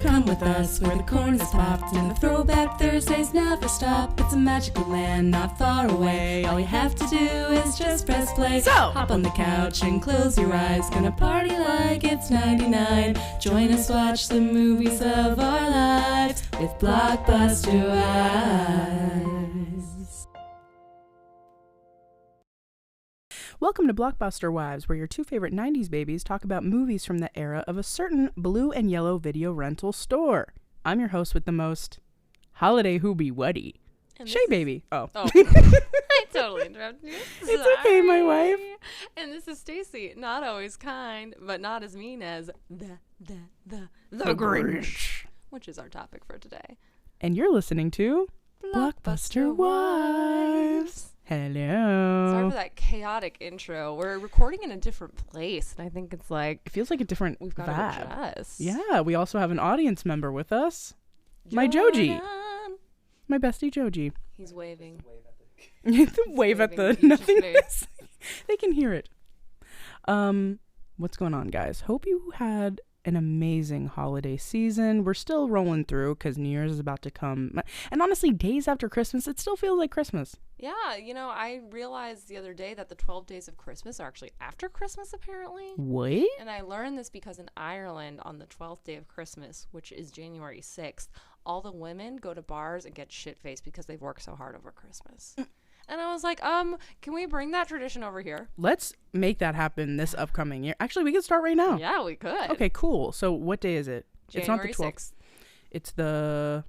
Come with us where the corn is popped and the throwback Thursdays never stop. It's a magical land not far away. All you have to do is just press play. So, hop on the couch and close your eyes. Gonna party like it's 99. Join us, watch the movies of our lives with Blockbuster Wives. welcome to Blockbuster Wives, where your two favorite 90s babies talk about movies from the era of a certain blue and yellow video rental store. I'm your host with the most holiday hoobie wuddy. Shea baby. Oh. I totally interrupted you. It's okay, my wife. And this is Stacy, not always kind, but not as mean as the Grinch. Which is our topic for today. And you're listening to Blockbuster Wives. Hello. Sorry for that chaotic intro. We're recording in a different place, and I think it's like It feels like a different we've got to vibe. adjust. Yeah, we also have an audience member with us. My Joji. Jordan. My bestie Joji. He's waving. Wave at the waving in nothingness. They can hear it. What's going on, guys? Hope you had an amazing holiday season. We're still rolling through because New Year's is about to come. And honestly, days after Christmas, it still feels like Christmas. Yeah, I realized the other day that the 12 days of Christmas are actually after Christmas, apparently. What? And I learned this because in Ireland, on the 12th day of Christmas, which is January 6th, all the women go to bars and get shit-faced because they've worked so hard over Christmas. And I was like, can we bring that tradition over here? Let's make that happen this upcoming year. Actually, we can start right now. Yeah, we could. Okay, cool. So what day is it? January it's not the 12th. 6th. It's the...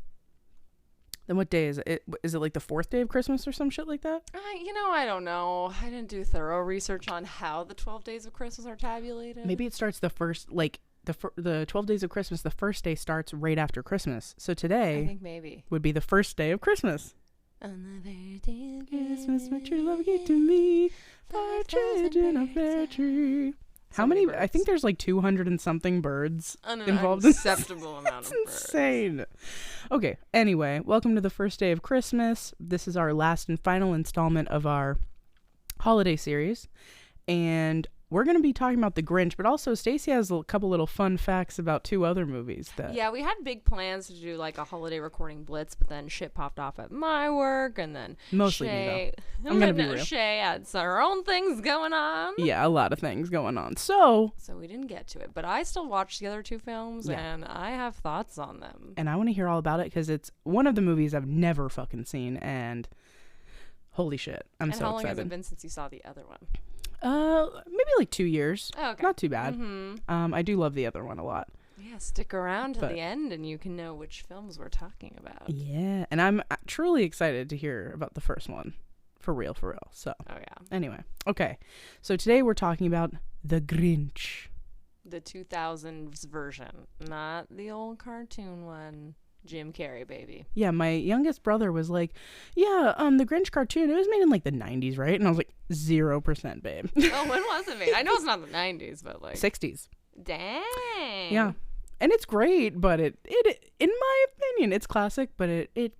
Then what day is it? Is it like the 4th day of Christmas or some shit like that? I don't know. I didn't do thorough research on how the 12 days of Christmas are tabulated. Maybe it starts the first, like, the 12 days of Christmas, the first day starts right after Christmas. So today I think maybe would be the first day of Christmas. on the very day of Christmas, my true love gave to me, partridge in a pear tree. How many? I think there's like 200 and something birds involved in acceptable amount of birds. Insane. Okay, anyway, welcome to the first day of Christmas. This is our last and final installment of our holiday series. And we're going to be talking about The Grinch, but also Stacy has a couple little fun facts about two other movies that... Yeah, we had big plans to do like a holiday recording blitz, but then shit popped off at my work, and then Mostly me, though. I'm going to be real. Shea had her own things going on. Yeah, a lot of things going on. So we didn't get to it, but I still watched the other two films, and I have thoughts on them. And I want to hear all about it because it's one of the movies I've never fucking seen, and holy shit, I'm so excited. And how long has it been since you saw the other one? Maybe like 2 years. Oh, okay. Not too bad. Mm-hmm. I do love the other one a lot. Yeah, stick around to the end and you can know which films we're talking about. Yeah, and I'm truly excited to hear about the first one. For real. So, Anyway, okay. So today we're talking about The Grinch. The 2000s version, not the old cartoon one. Jim Carrey, baby. Yeah, my youngest brother was like, the Grinch cartoon, it was made in like the 90s, right? And I was like, 0%, babe. Oh, when was it made? I know it's not the 90s, but like 60s. Dang. Yeah. And it's great, but it in my opinion, it's classic, but it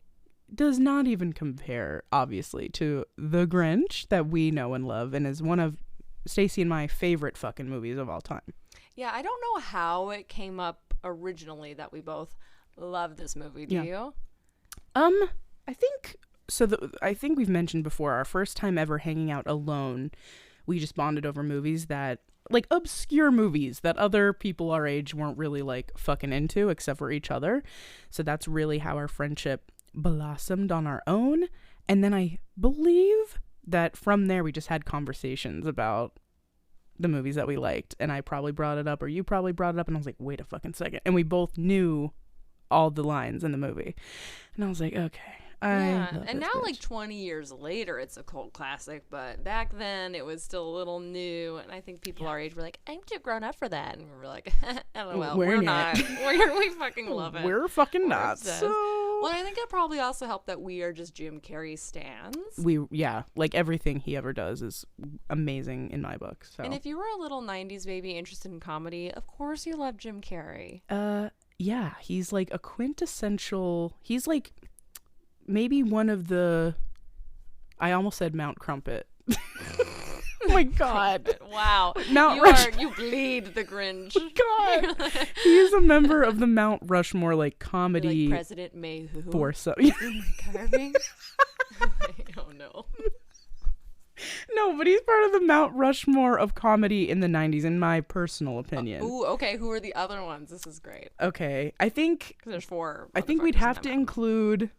does not even compare, obviously, to The Grinch that we know and love and is one of Stacy and my favorite fucking movies of all time. Yeah, I don't know how it came up originally that we both love this movie. Do you? I think so. I think we've mentioned before our first time ever hanging out alone. We just bonded over movies that, like, obscure movies that other people our age weren't really like fucking into except for each other. So that's really how our friendship blossomed on our own. And then I believe that from there we just had conversations about the movies that we liked. And I probably brought it up, or you probably brought it up, and I was like, wait a fucking second. And we both knew all the lines in the movie, and I was like, okay, and now, like 20 years later, it's a cult classic, but back then it was still a little new, and I think people our age were like, I'm too grown up for that, and we were like, LOL, we're not. We fucking love it. We're fucking not. So... Well, I think it probably also helped that we are just Jim Carrey stans. Like everything he ever does is amazing in my book. So. And if you were a little 90s baby interested in comedy, of course you love Jim Carrey. Yeah, he's like a quintessential, he's like maybe one of the, I almost said Mount Crumpet. my God. Wow. Mount You bleed the Grinch. God. He is a member of the Mount Rushmore, like, comedy Like President Mayhew. force. Carving? Oh, no. No, but he's part of the Mount Rushmore of comedy in the 90s, in my personal opinion. Ooh, okay. Who are the other ones? This is great. Okay. I think 'Cause there's 4. we'd have to include...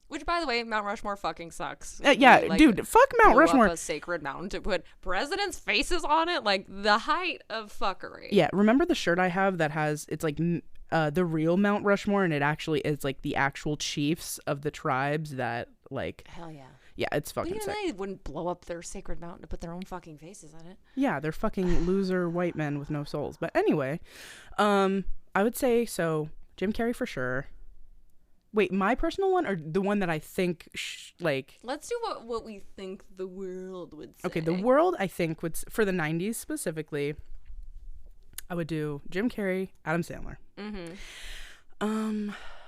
Which, by the way, Mount Rushmore fucking sucks. yeah, We, like, dude, fuck Mount blew Rushmore. up a sacred mountain to put presidents' faces on it, like the height of fuckery. Yeah, remember the shirt I have that has, it's like the real Mount Rushmore, and it actually is like the actual chiefs of the tribes that, like... Hell yeah. Yeah, it's But fucking even sick. they wouldn't blow up their sacred mountain to put their own fucking faces on it. Yeah, they're fucking loser white men with no souls. But anyway, I would say, so, Jim Carrey for sure. Wait, my personal one or the one that I think, like... Let's do what we think the world would say. Okay, the world, I think, would, for the 90s specifically, I would do Jim Carrey, Adam Sandler.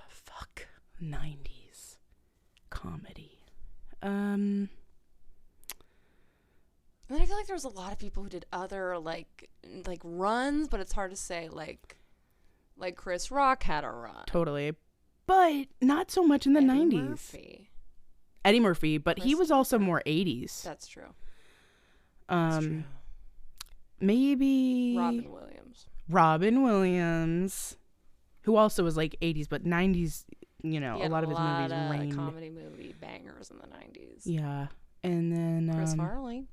Fuck, 90s comedy. And then I feel like there was a lot of people who did other like runs, but it's hard to say. Like Chris Rock had a run. Totally. But not so much in the 90s. Murphy. Eddie Murphy, but he was also more 80s. That's true. That's true. Maybe Robin Williams, who also was like 80s, but 90s, you know, a lot of his movies reigned. Comedy movie bangers in the 90s. Yeah. And then Chris Farley.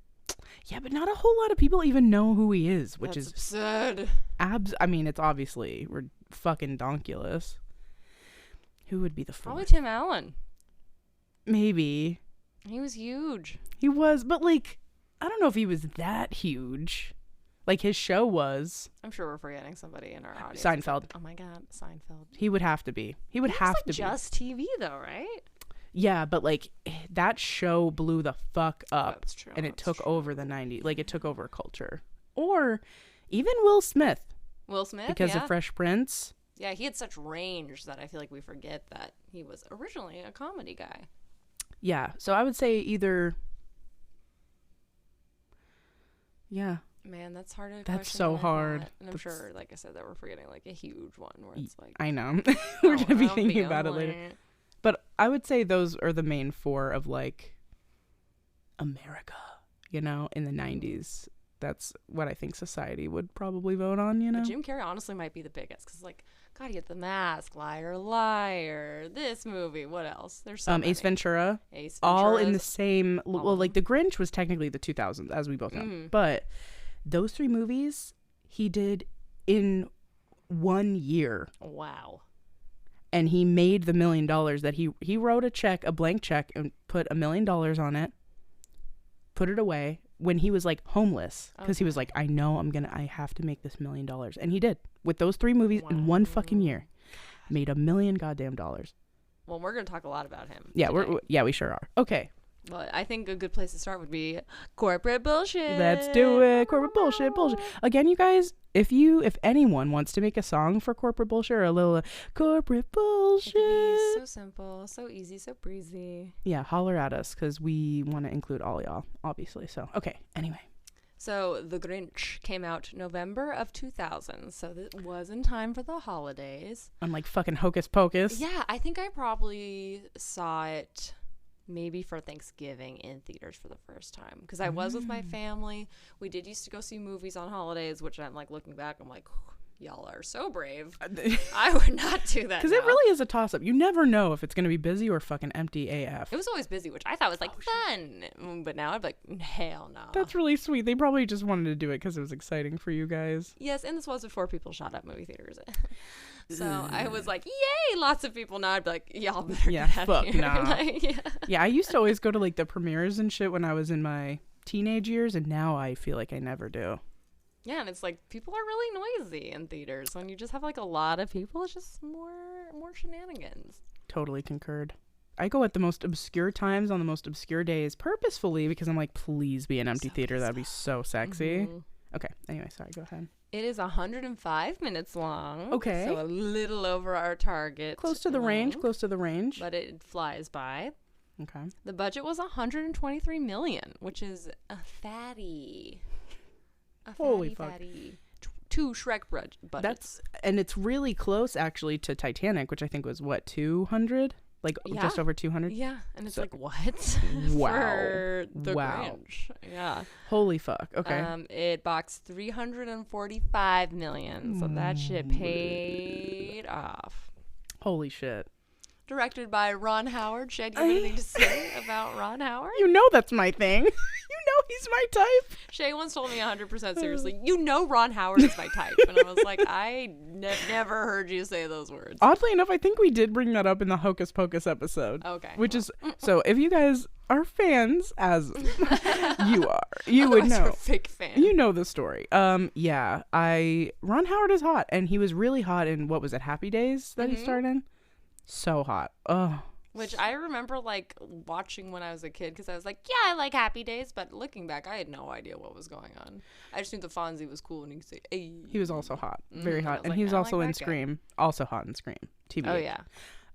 Yeah, but not a whole lot of people even know who he is, which That's is absurd. I mean, it's obviously we're fucking donkulous. Who would be the fourth? Probably Tim Allen. Maybe. He was huge. He was, but like, I don't know if he was that huge. Like his show was. I'm sure we're forgetting somebody in our audience. Seinfeld. Oh my God, Seinfeld. He would have to be. He would have to be. Just TV though, right? Yeah, but like that show blew the fuck up. That's true. And it took over the 90s. Like it took over culture. Or even Will Smith. Will Smith, because of Fresh Prince. Yeah, he had such range that I feel like we forget that he was originally a comedy guy. Yeah, so I would say either. Yeah. Man, that's hard to That's so hard. And I'm sure, like I said, that we're forgetting like a huge one where it's like. I know. We're going to be thinking about it later. But I would say those are the main 4 of like America, you know, in the 90s. That's what I think society would probably vote on, you know? But Jim Carrey honestly might be the biggest because, like, God, he had The Mask, Liar, Liar, this movie. What else? There's so many. Ace Ventura. All in the same. Well, like, The Grinch was technically the 2000s, as we both know. Mm-hmm. But those 3 movies he did in 1 year. Wow. And he made the $1 million that he wrote a blank check, and put $1 million on it, put it away when he was like homeless, because he was like, I know I have to make this $1 million. And he did with those 3 movies in 1 fucking year, made $1 million goddamn dollars. Well, we're going to talk a lot about him. Yeah, we sure are. Okay. But I think a good place to start would be corporate bullshit. Let's do it. Corporate bullshit. Again, you guys, if anyone wants to make a song for corporate bullshit or a little corporate bullshit. It could be so simple, so easy, so breezy. Yeah, holler at us because we want to include all y'all, obviously. So, okay, anyway. So, The Grinch came out November of 2000, so it was in time for the holidays. I'm like fucking Hocus Pocus. Yeah, I think I probably saw it maybe for Thanksgiving in theaters for the first time, because I was with my family. We did used to go see movies on holidays, which I'm like looking back, I'm like, y'all are so brave. I would not do that. Because it really is a toss-up. You never know if it's going to be busy or fucking empty AF. It was always busy, which I thought was like fun. But now I'm like, hell no. That's really sweet. They probably just wanted to do it because it was exciting for you guys. Yes, and this was before people shot up movie theaters. So I was like, yay, lots of people. Now I'd be like, y'all better get out fuck here. nah. Like, yeah, I used to always go to like the premieres and shit when I was in my teenage years, and now I feel like I never do. Yeah, and it's like people are really noisy in theaters. When you just have like a lot of people, it's just more shenanigans. Totally concurred. I go at the most obscure times on the most obscure days purposefully because I'm like, please be an empty theater. That'd be so sexy. Mm-hmm. Okay, anyway, sorry, go ahead. It is 105 minutes long. Okay. So a little over our target. Close to the range. But it flies by. Okay. The budget was $123 million, which is a fatty. Holy fuck. Fatty. Two Shrek budgets. And it's really close actually to Titanic, which I think was what, 200? Like just over 200? Yeah, and it's like, what? Wow. For the Grinch. Yeah. Holy fuck. Okay. It boxed $345 million, so that shit paid off. Holy shit. Directed by Ron Howard. Shay, do you have anything to say about Ron Howard? You know that's my thing. He's my type. Shay once told me 100% seriously, Ron Howard is my type. And I was like, I never heard you say those words. Oddly enough, I think we did bring that up in the Hocus Pocus episode. Okay. Which is, so if you guys are fans, as you are, you would know. You're a fake fan. You know the story. Ron Howard is hot, and he was really hot in, what was it, Happy Days that he starred in? So hot. Oh. Which I remember like watching when I was a kid because I was like, yeah, I like Happy Days. But looking back, I had no idea what was going on. I just knew the Fonzie was cool and he could say, hey. He was also hot. Very hot. And he was also in Scream. Also hot in Scream. TV. Oh, yeah.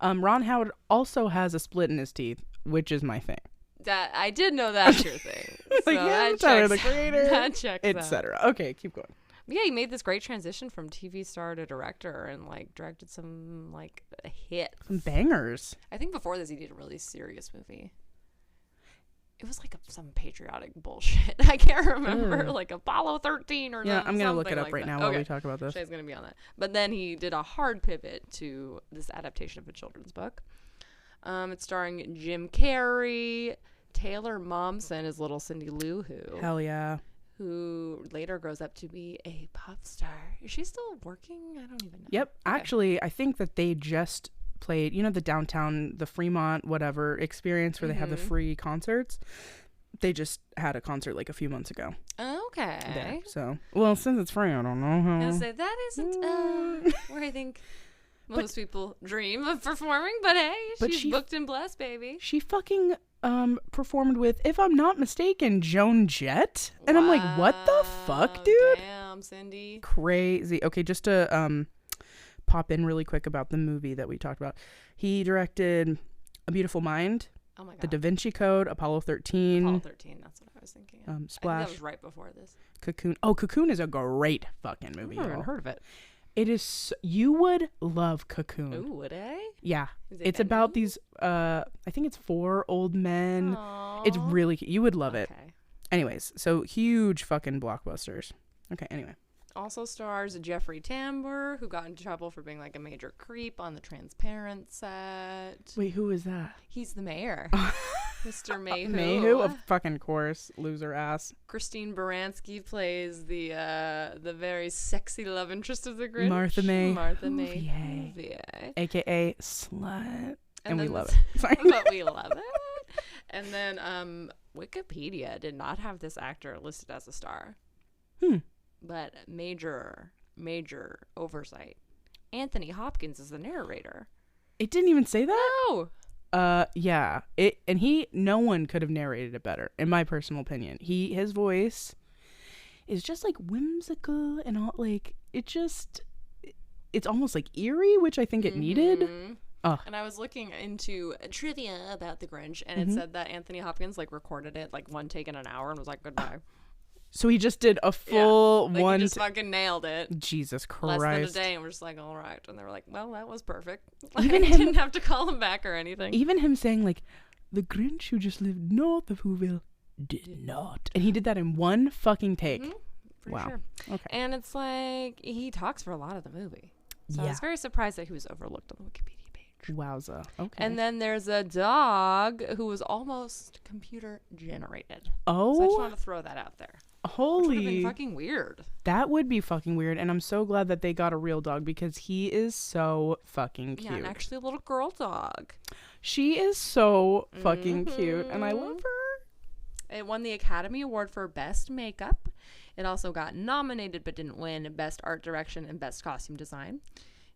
Ron Howard also has a split in his teeth, which is my thing. That I did know that's your thing. So Tyler the Creator, that checks etc. Okay, keep going. Yeah, he made this great transition from TV star to director and like directed some like hits. Some bangers. I think before this he did a really serious movie. It was like some patriotic bullshit. I can't remember, like Apollo 13 or yeah. I'm gonna look it up like right that. now while we talk about this. Shay's gonna be on that. But then he did a hard pivot to this adaptation of a children's book. It's starring Jim Carrey, Taylor Momsen as little Cindy Lou Who. Hell yeah. Who later grows up to be a pop star. Is she still working? I don't even know. Yep. Okay. Actually, I think that they just played, the downtown, the Fremont, whatever experience where they have the free concerts. They just had a concert like a few months ago. Okay. There. So, well, since it's free, I don't know how. I say that isn't where I think most people dream of performing, but hey, she's booked and blessed, baby. She fucking performed with, if I'm not mistaken, Joan Jett. And I'm like, what the fuck, dude? Damn, Cindy. Crazy. Okay, just to pop in really quick about the movie that we talked about. He directed A Beautiful Mind. Oh my God. The Da Vinci Code, Apollo 13. Apollo 13, that's what I was thinking of. Splash. I think that was right before this. Cocoon. Oh, Cocoon is a great fucking movie. I've never heard of it. It is, you would love Cocoon. Ooh, would I? Yeah. It's about these, I think it's 4 old men. Aww. It's really, you would love it. Okay. Anyways, so huge fucking blockbusters. Okay, anyway. Also stars Jeffrey Tambor, who got into trouble for being like a major creep on the Transparent set. Wait, who is that? He's the mayor. Mr. Mayhew. Mayhew, of fucking course, loser ass. Christine Baranski plays the very sexy love interest of the Grinch. Martha May. Martha May. AKA slut. And we love it. Sorry. But we love it. And then Wikipedia did not have this actor listed as a star. But major oversight. Anthony Hopkins is the narrator. It didn't even say that? No. Yeah. No one could have narrated it better, in my personal opinion. His voice is just like whimsical and all, like it's almost like eerie, which I think it needed. And I was looking into trivia about the Grinch, and it said that Anthony Hopkins like recorded it like one take in an hour and was like, goodbye. So he just did a full one. He just fucking nailed it. Jesus Christ. Less than a day, and we're just like, all right. And they were like, well, that was perfect. Like, even him didn't have to call him back or anything. Even him saying like, the Grinch who just lived north of Whoville did not. And he did that in one fucking take. Wow. Sure. Okay. And it's like, he talks for a lot of the movie. So I was very surprised that he was overlooked on the Wikipedia page. Wowza. Okay. And then there's a dog who was almost computer generated. Oh. So I just want to throw that out there. Holy. Which would have been fucking weird. That would be fucking weird. And I'm so glad that they got a real dog because he is so fucking cute. Yeah, and actually a little girl dog. She is so fucking cute. And I love her. It won the Academy Award for Best Makeup. It also got nominated but didn't win Best Art Direction and Best Costume Design.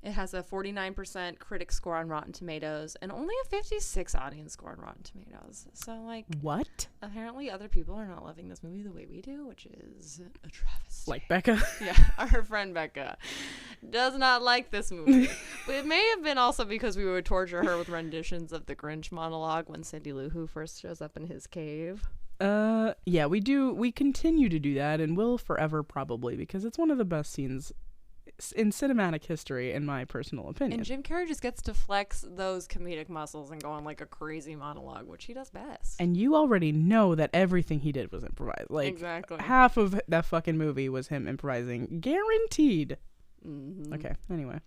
It has a 49% critic score on Rotten Tomatoes and only a 56 audience score on Rotten Tomatoes. So, like, What? apparently other people are not loving this movie the way we do, which is a travesty. Like Becca? Yeah, our friend Becca does not like this movie. But it may have been also because we would torture her with renditions of the Grinch monologue when Cindy Lou Who first shows up in his cave. Yeah, we do. We continue to do that and will forever probably because it's one of the best scenes in cinematic history, in my personal opinion. And Jim Carrey just gets to flex those comedic muscles and go on like a crazy monologue, which he does best. And you already know that everything he did was improvised. Like, exactly. half of that fucking movie was him improvising. Guaranteed. Mm-hmm. Okay, anyway.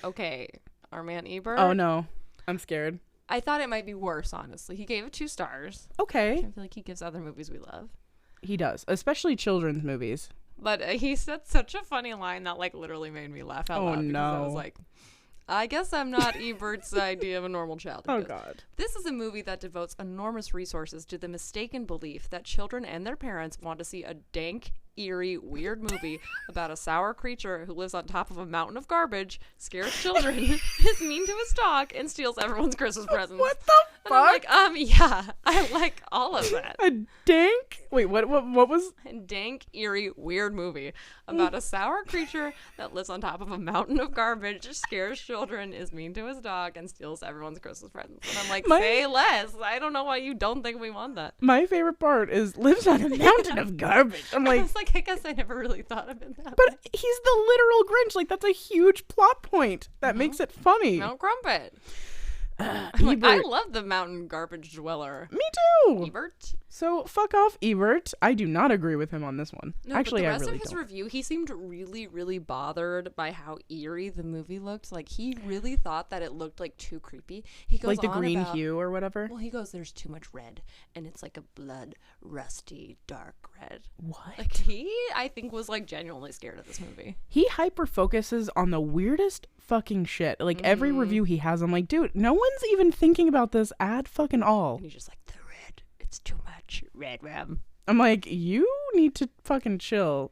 Okay. Our man Ebert. Oh, no. I'm scared. I thought it might be worse, honestly. He gave it 2 stars. Okay. I feel like he gives other movies we love. He does, especially children's movies. But he said such a funny line that, like, literally made me laugh out loud. No. I was like, I guess I'm not Ebert's idea of a normal child. Oh, God. This is a movie that devotes enormous resources to the mistaken belief that children and their parents want to see a dank, eerie, weird movie about a sour creature who lives on top of a mountain of garbage, scares children, is mean to his dog, and steals everyone's Christmas presents. What the And I'm fuck? like, yeah, I like all of that. A dank? Wait, what was? A dank, eerie, weird movie about a sour creature that lives on top of a mountain of garbage, scares children, is mean to his dog, and steals everyone's Christmas presents. And I'm like, say less. I don't know why you don't think we want that. My favorite part is lives on a mountain of garbage. I'm I like, was like, I guess I never really thought of it that way. but he's the literal Grinch. Like, that's a huge plot point that makes it funny. Mount Crumpet. I'm like, I Ebert. love the mountain garbage dweller. Me too. Ebert. So fuck off, Ebert. I do not agree with him on this one. No, Actually, but the I rest really of his don't. review, he seemed really, really bothered by how eerie the movie looked. Like, he really thought that it looked, like, too creepy. He goes Like the on green about, hue or whatever. Well, he goes, there's too much red, and it's like a blood, rusty, dark red. What? Like, he, I think, was, like, genuinely scared of this movie. He hyper focuses on the weirdest fucking shit. Like every review he has, I'm like, dude, no one's even thinking about this at fucking all. And he's just like, the red, it's too much red rum. I'm like, you need to fucking chill.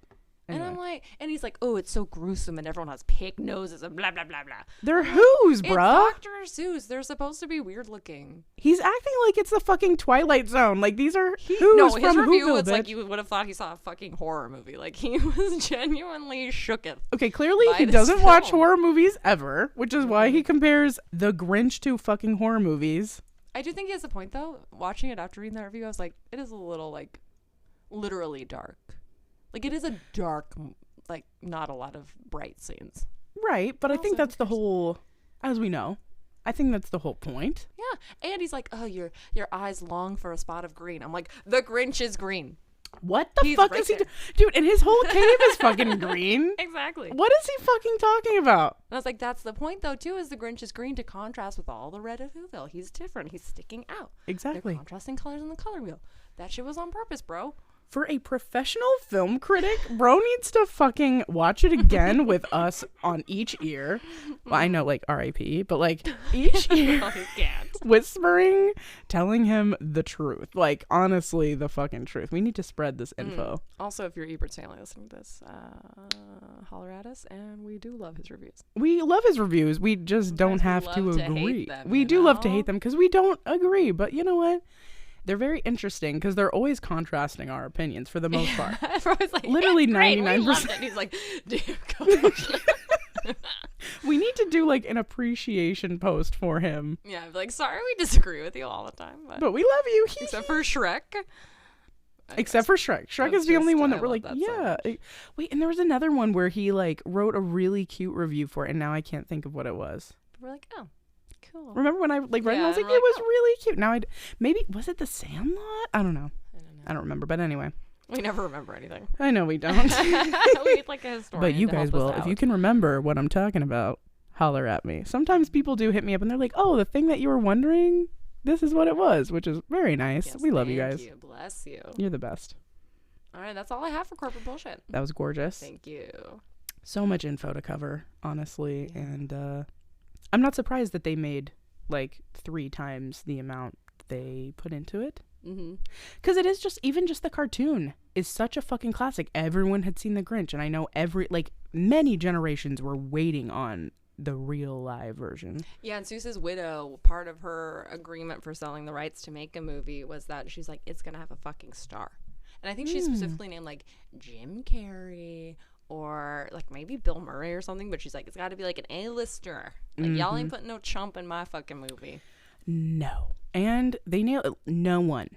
Anyway. And I'm like, and he's like, oh, it's so gruesome, and everyone has pig noses and blah, blah, blah, blah. They're who's, It's bruh? Dr. Seuss. They're supposed to be weird looking. He's acting like it's the fucking Twilight Zone. Like, these are who's No, his from review Whoville, was like bitch. you would have thought he saw a fucking horror movie. Like, he was genuinely shooketh. Okay, clearly by he this doesn't watch film. horror movies ever, which is why he compares The Grinch to fucking horror movies. I do think he has a point, though. Watching it after reading that review, I was like, it is a little, like, literally dark. Like, it is a dark, like, not a lot of bright scenes. Right, but I think Also, that's the whole, as we know, I think that's the whole point. Yeah, and he's like, oh, your eyes long for a spot of green. I'm like, the Grinch is green. What the He's fuck right is he there. Dude, and his whole cave is fucking green. Exactly. What is he fucking talking about? And I was like, that's the point, though, too, is the Grinch is green to contrast with all the red of Whoville. He's different. He's sticking out. Exactly. They're contrasting colors on the color wheel. That shit was on purpose, bro. For a professional film critic, bro needs to fucking watch it again with us on each ear. Well, I know, like, R.I.P., but, like, each ear Oh, he can't. whispering, telling him the truth. Like, honestly, the fucking truth. We need to spread this info. Also, if you're Ebert's family listening to this, holler at us, and we do love his reviews. We love his reviews. We just don't Sometimes have we to love to hate agree. them, We you do love to know? hate them because we don't agree. But you know what? They're very interesting because they're always contrasting our opinions for the most part. Everyone's like, Literally it's great, we 99%. loved it. And he's like, dear God. We need to do like an appreciation post for him. Yeah, I'm like, sorry we disagree with you all the time. But we love you. Except for Shrek. Except for Shrek. Shrek That's is the only just- one I that we're love like, that so yeah. Wait, and there was another one where he like wrote a really cute review for it, and now I can't think of what it was. We're like, oh, cool. Remember when I like read it? Yeah, I was like, and we're it was like, really cute. Now maybe was it The Sandlot? I don't know. I don't remember. But anyway, We never remember anything. I know we don't. We need like a historian. But you to guys help us will. If out. you can remember what I'm talking about, holler at me. Sometimes people do hit me up and they're like, oh, the thing that you were wondering, this is what it was, which is very nice. Yes, We love you thank guys. You. Bless you. You're the best. All right, that's all I have for corporate bullshit. That was gorgeous. Thank you. So much info to cover, honestly. And I'm not surprised that they made like 3 times the amount they put into it. Because it is just, even just the cartoon is such a fucking classic. Everyone had seen The Grinch, and I know many generations were waiting on the real live version. Yeah, and Seuss's widow, part of her agreement for selling the rights to make a movie was that she's like, it's gonna have a fucking star. And I think she specifically named like Jim Carrey or like maybe Bill Murray or something, but she's like, it's got to be like an A-lister. Like, y'all ain't putting no chump in my fucking movie. No. And they nailed it. No one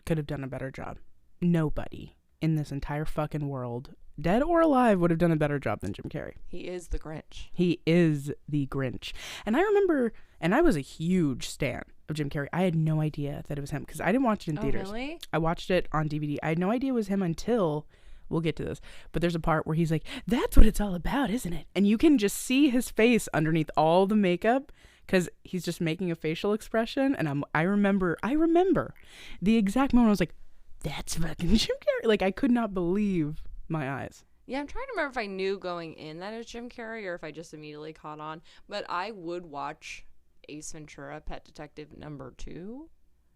could have done a better job. Nobody in this entire fucking world, dead or alive, would have done a better job than Jim Carrey. He is the Grinch. He is the Grinch. And I remember, and I was a huge stan of Jim Carrey. I had no idea that it was him because I didn't watch it in theaters. Oh, really? I watched it on DVD. I had no idea it was him until, we'll get to this, but there's a part where he's like, that's what it's all about, isn't it? And you can just see his face underneath all the makeup because he's just making a facial expression. And I remember the exact moment I was like, that's fucking Jim Carrey. Like, I could not believe my eyes. Yeah, I'm trying to remember if I knew going in that it was Jim Carrey or if I just immediately caught on. But I would watch Ace Ventura, Pet Detective #2.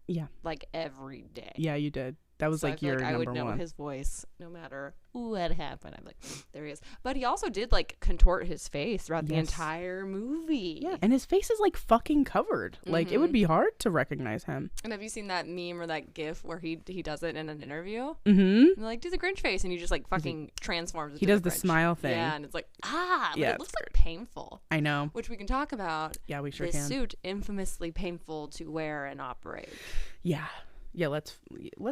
Yeah. Like every day. Yeah, you did. That was So like I feel your like I number would know one. his voice no matter what happened. I'm like, there he is. But he also did like contort his face throughout the Yes. entire movie. Yeah, and his face is like fucking covered. Like, it would be hard to recognize him. And have you seen that meme or that gif where he does it in an interview? Mm-hmm. And they're like, do the Grinch face, and he just like fucking transforms. He into does the Grinch. smile thing. Yeah, and it's like, but Yeah, it looks like painful. I know. Which we can talk about. Yeah, we sure this can. suit infamously painful to wear and operate. Yeah. Let's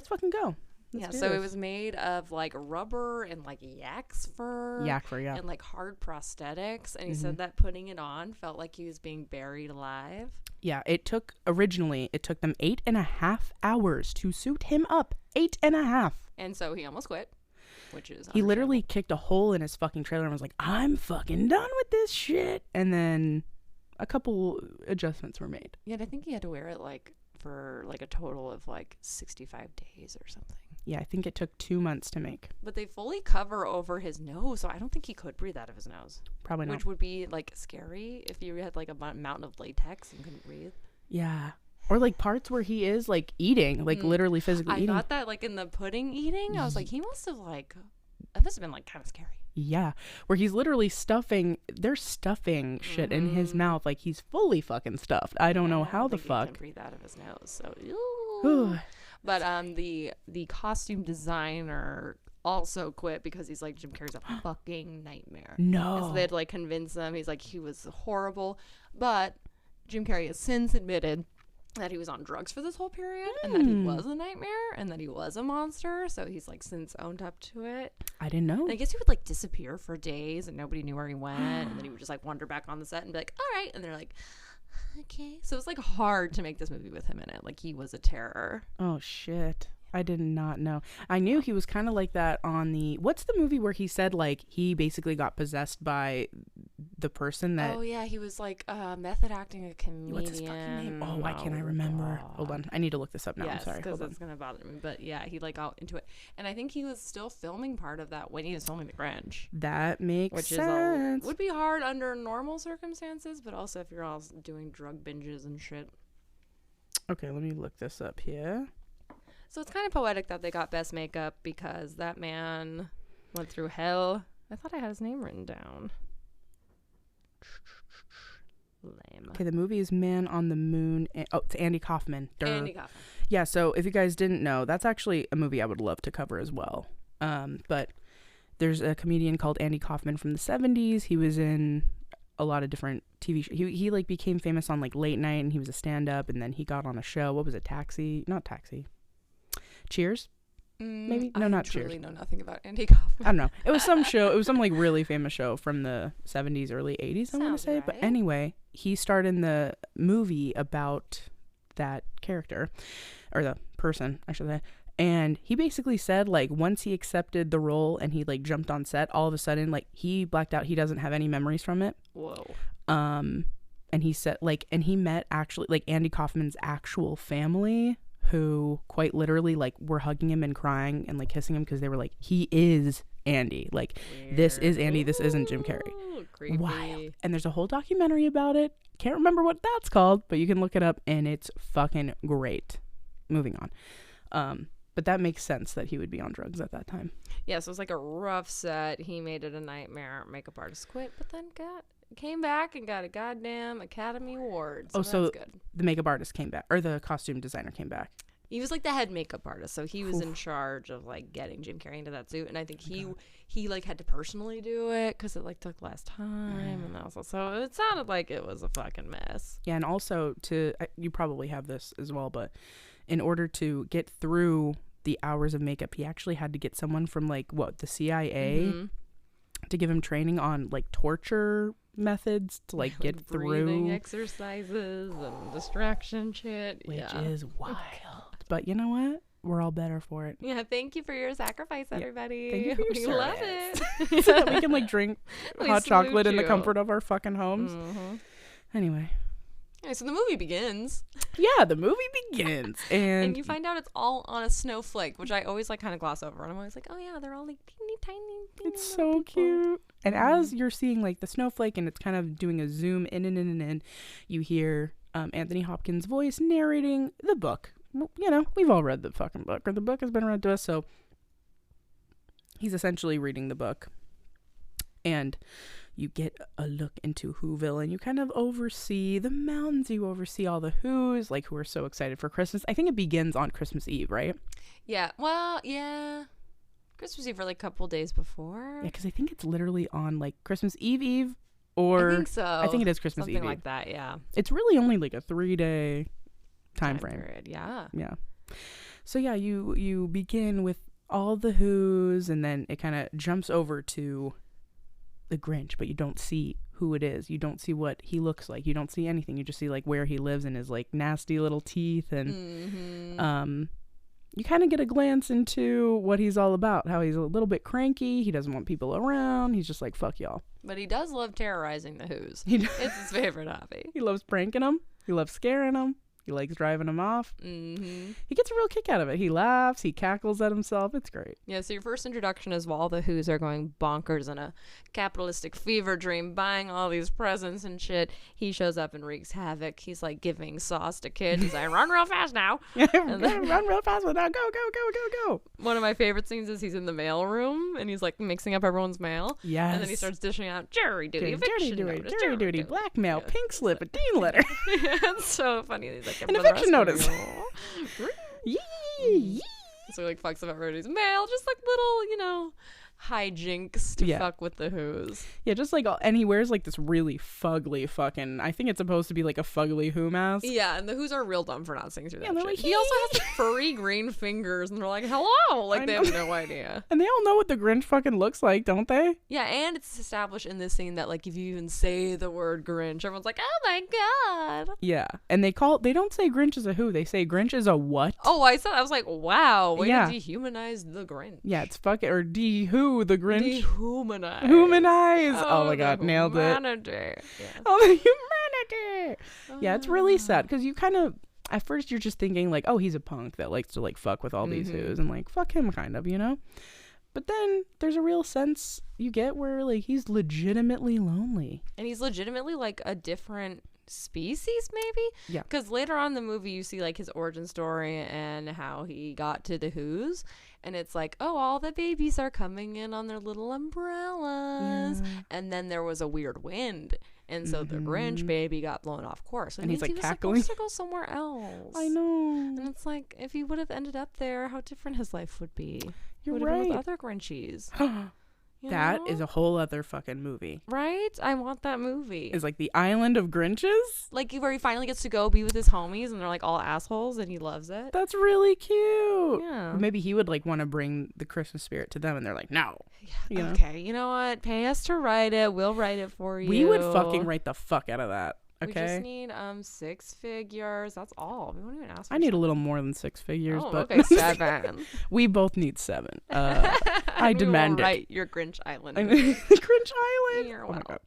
fucking go. Let's do So this. it was made of like rubber and like yak's fur. Yak fur, yeah. And like hard prosthetics. And he said that putting it on felt like he was being buried alive. Yeah, it took them 8.5 hours to suit him up. 8.5. And so he almost quit, which is He literally kicked a hole in his fucking trailer and was like, I'm fucking done with this shit. And then a couple adjustments were made. Yeah, and I think he had to wear it like for like a total of like 65 days or something. Yeah, I think it took 2 months to make. But they fully cover over his nose, so I don't think he could breathe out of his nose. Probably not. Which would be like scary if you had like a mountain of latex and couldn't breathe. Yeah. Or like parts where he is like eating, like literally physically eating. I thought that like in the pudding eating, I was like, he must have like, that must have been like kind of scary. Yeah, where he's literally they're stuffing shit in his mouth, like he's fully fucking stuffed. I don't know how the He fuck. can breathe out of his nose, so ew. But the costume designer also quit because he's like, Jim Carrey's a fucking nightmare. No. And so they had to like convince him. He's like, he was horrible. But Jim Carrey has since admitted that he was on drugs for this whole period and that he was a nightmare and that he was a monster. So he's like since owned up to it. I didn't know. And I guess he would like disappear for days and nobody knew where he went. And then he would just like wander back on the set and be like, all right. And they're like, okay. So it's like hard to make this movie with him in it. Like he was a terror. Oh shit. I did not know. I knew he was kind of like that on what's the movie where he said like he basically got possessed by the person that. Oh yeah, he was like method acting a comedian. What's his fucking name? Oh, why can't I remember? God. Hold on, I need to look this up now. Yes, I'm sorry. because Hold on. that's gonna bother me. But yeah, he like got into it, and I think he was still filming part of that when he was filming The Grinch, That makes which sense. would be hard under normal circumstances, but also if you're all doing drug binges and shit. Okay, let me look this up here. So it's kind of poetic that they got best makeup because that man went through hell. I thought I had his name written down. Lame. Okay, the movie is Man on the Moon. It's Andy Kaufman. Durr. Andy Kaufman. Yeah, so if you guys didn't know, that's actually a movie I would love to cover as well. But there's a comedian called Andy Kaufman from the 70s. He was in a lot of different TV shows. He like became famous on like late night, and he was a stand-up, and then he got on a show. What was it? Not Taxi. Cheers? Maybe? No, not Cheers. I truly know nothing about Andy Kaufman. I don't know. It was some show. It was some like really famous show from the 70s, early 80s, I want to Sounds say. right. But anyway, he starred in the movie about that character, or the person, I should say. And he basically said like once he accepted the role and he like jumped on set, all of a sudden like he blacked out. He doesn't have any memories from it. Whoa. And he said like, and he met actually like Andy Kaufman's actual family, who quite literally like were hugging him and crying and like kissing him because they were like, he is Andy. Like, this is Andy. This isn't Jim Carrey. Ooh, creepy. Wild. And there's a whole documentary about it. Can't remember what that's called, but you can look it up and it's fucking great. Moving on. But that makes sense that he would be on drugs at that time. Yeah, so it was like a rough set. He made it a nightmare. Makeup artist quit, but then came back and got a goddamn Academy Award. So so that's good. The makeup artist came back, or the costume designer came back. He was like the head makeup artist, so he was in charge of like getting Jim Carrey into that suit, and I think he like had to personally do it because it like took less time, and also so it sounded like it was a fucking mess. Yeah, and also you probably have this as well, but in order to get through the hours of makeup, he actually had to get someone from like the CIA to give him training on like torture methods to like get breathing through exercises and distraction shit, which is wild. But you know what? We're all better for it. Yeah, thank you for your sacrifice, everybody. Thank you for your we love it. So that we can like drink hot chocolate in the you. comfort of our fucking homes. Anyway. Okay, so the movie begins. Yeah, the movie begins. And you find out it's all on a snowflake, which I always like kind of gloss over. And I'm always like, oh yeah, they're all like teeny tiny. It's so cute. And as you're seeing like the snowflake and it's kind of doing a zoom in, you hear Anthony Hopkins' voice narrating the book. You know, we've all read the fucking book, or the book has been read to us, so he's essentially reading the book. And you get a look into Whoville, and you kind of oversee the mountains, you oversee all the Whos, like, who are so excited for Christmas. I think it begins on Christmas Eve, right? Yeah, well, yeah. Christmas Eve, or like a couple days before. Yeah, because I think it's literally on, like, Christmas Eve, or... I think so. I think it is Christmas Something Eve. like that, yeah. It's really only, like, a 3-day time frame. Period, yeah. Yeah. So, yeah, you begin with all the Whos, and then it kind of jumps over to the Grinch, but you don't see who it is. You don't see what he looks like. You don't see anything. You just see like where he lives and his like nasty little teeth, and you kind of get a glance into what he's all about. How he's a little bit cranky. He doesn't want people around. He's just like, fuck y'all. But he does love terrorizing the Whos. It's his favorite hobby. He loves pranking them. He loves scaring them. He likes driving them off. He gets a real kick out of it. He laughs. He cackles at himself. It's great. Yeah, so your first introduction is while the Whos are going bonkers in a capitalistic fever dream, buying all these presents and shit. He shows up and wreaks havoc. He's like giving sauce to kids. He's like, run real fast now. Run real fast now. Go, go, go, go, go. One of my favorite scenes is he's in the mail room and he's like mixing up everyone's mail. Yes. And then he starts dishing out jury duty, eviction notice, jury duty, blackmail, pink slip, a dean letter. It's so funny. He's like, an eviction notice. Yee. So he like fucks up everybody's mail, just like little, hijinks to fuck with the Whos. Yeah, just like, and he wears like this really fugly fucking, I think it's supposed to be like a fugly Who mask. Yeah, and the Whos are real dumb for not seeing through that shit. Like, he also has like furry green fingers, and they're like, hello! Like, they have no idea. And they all know what the Grinch fucking looks like, don't they? Yeah, and it's established in this scene that like if you even say the word Grinch, everyone's like, oh my god. Yeah, and they don't say Grinch is a Who, they say Grinch is a what? Oh, I was like, wow, way to dehumanize the Grinch. Yeah, it's fucking, or de-Who the Grinch. Humanize. Oh my god, nailed humanity. it. Yeah. Oh, the humanity. Yeah, it's really sad because you kind of, at first you're just thinking like, oh, he's a punk that likes to like fuck with all these Whos and like fuck him kind of, But then there's a real sense you get where like he's legitimately lonely. And he's legitimately like a different species maybe. Yeah. Because later on in the movie you see like his origin story and how he got to the Whos. And it's like, oh, all the babies are coming in on their little umbrellas. Yeah. And then there was a weird wind. And so the Grinch baby got blown off course. And he's like he was cackling. supposed to go somewhere else. I know. And it's like, if he would have ended up there, how different his life would be. You're right. right. With other Grinchies. That is a whole other fucking movie. Right? I want that movie. Is like the island of Grinches? Like where he finally gets to go be with his homies and they're like all assholes and he loves it. That's really cute. Yeah. Or maybe he would like want to bring the Christmas spirit to them and they're like, no. Yeah. Okay, you know what? Pay us to write it. We'll write it for you. We would fucking write the fuck out of that. Okay. We just need 6 figures. That's all. We won't even ask for I need a little more than 6 figures, but okay, 7. We both need 7. I demand it. Right, your Grinch Island. Grinch Island. You're my God.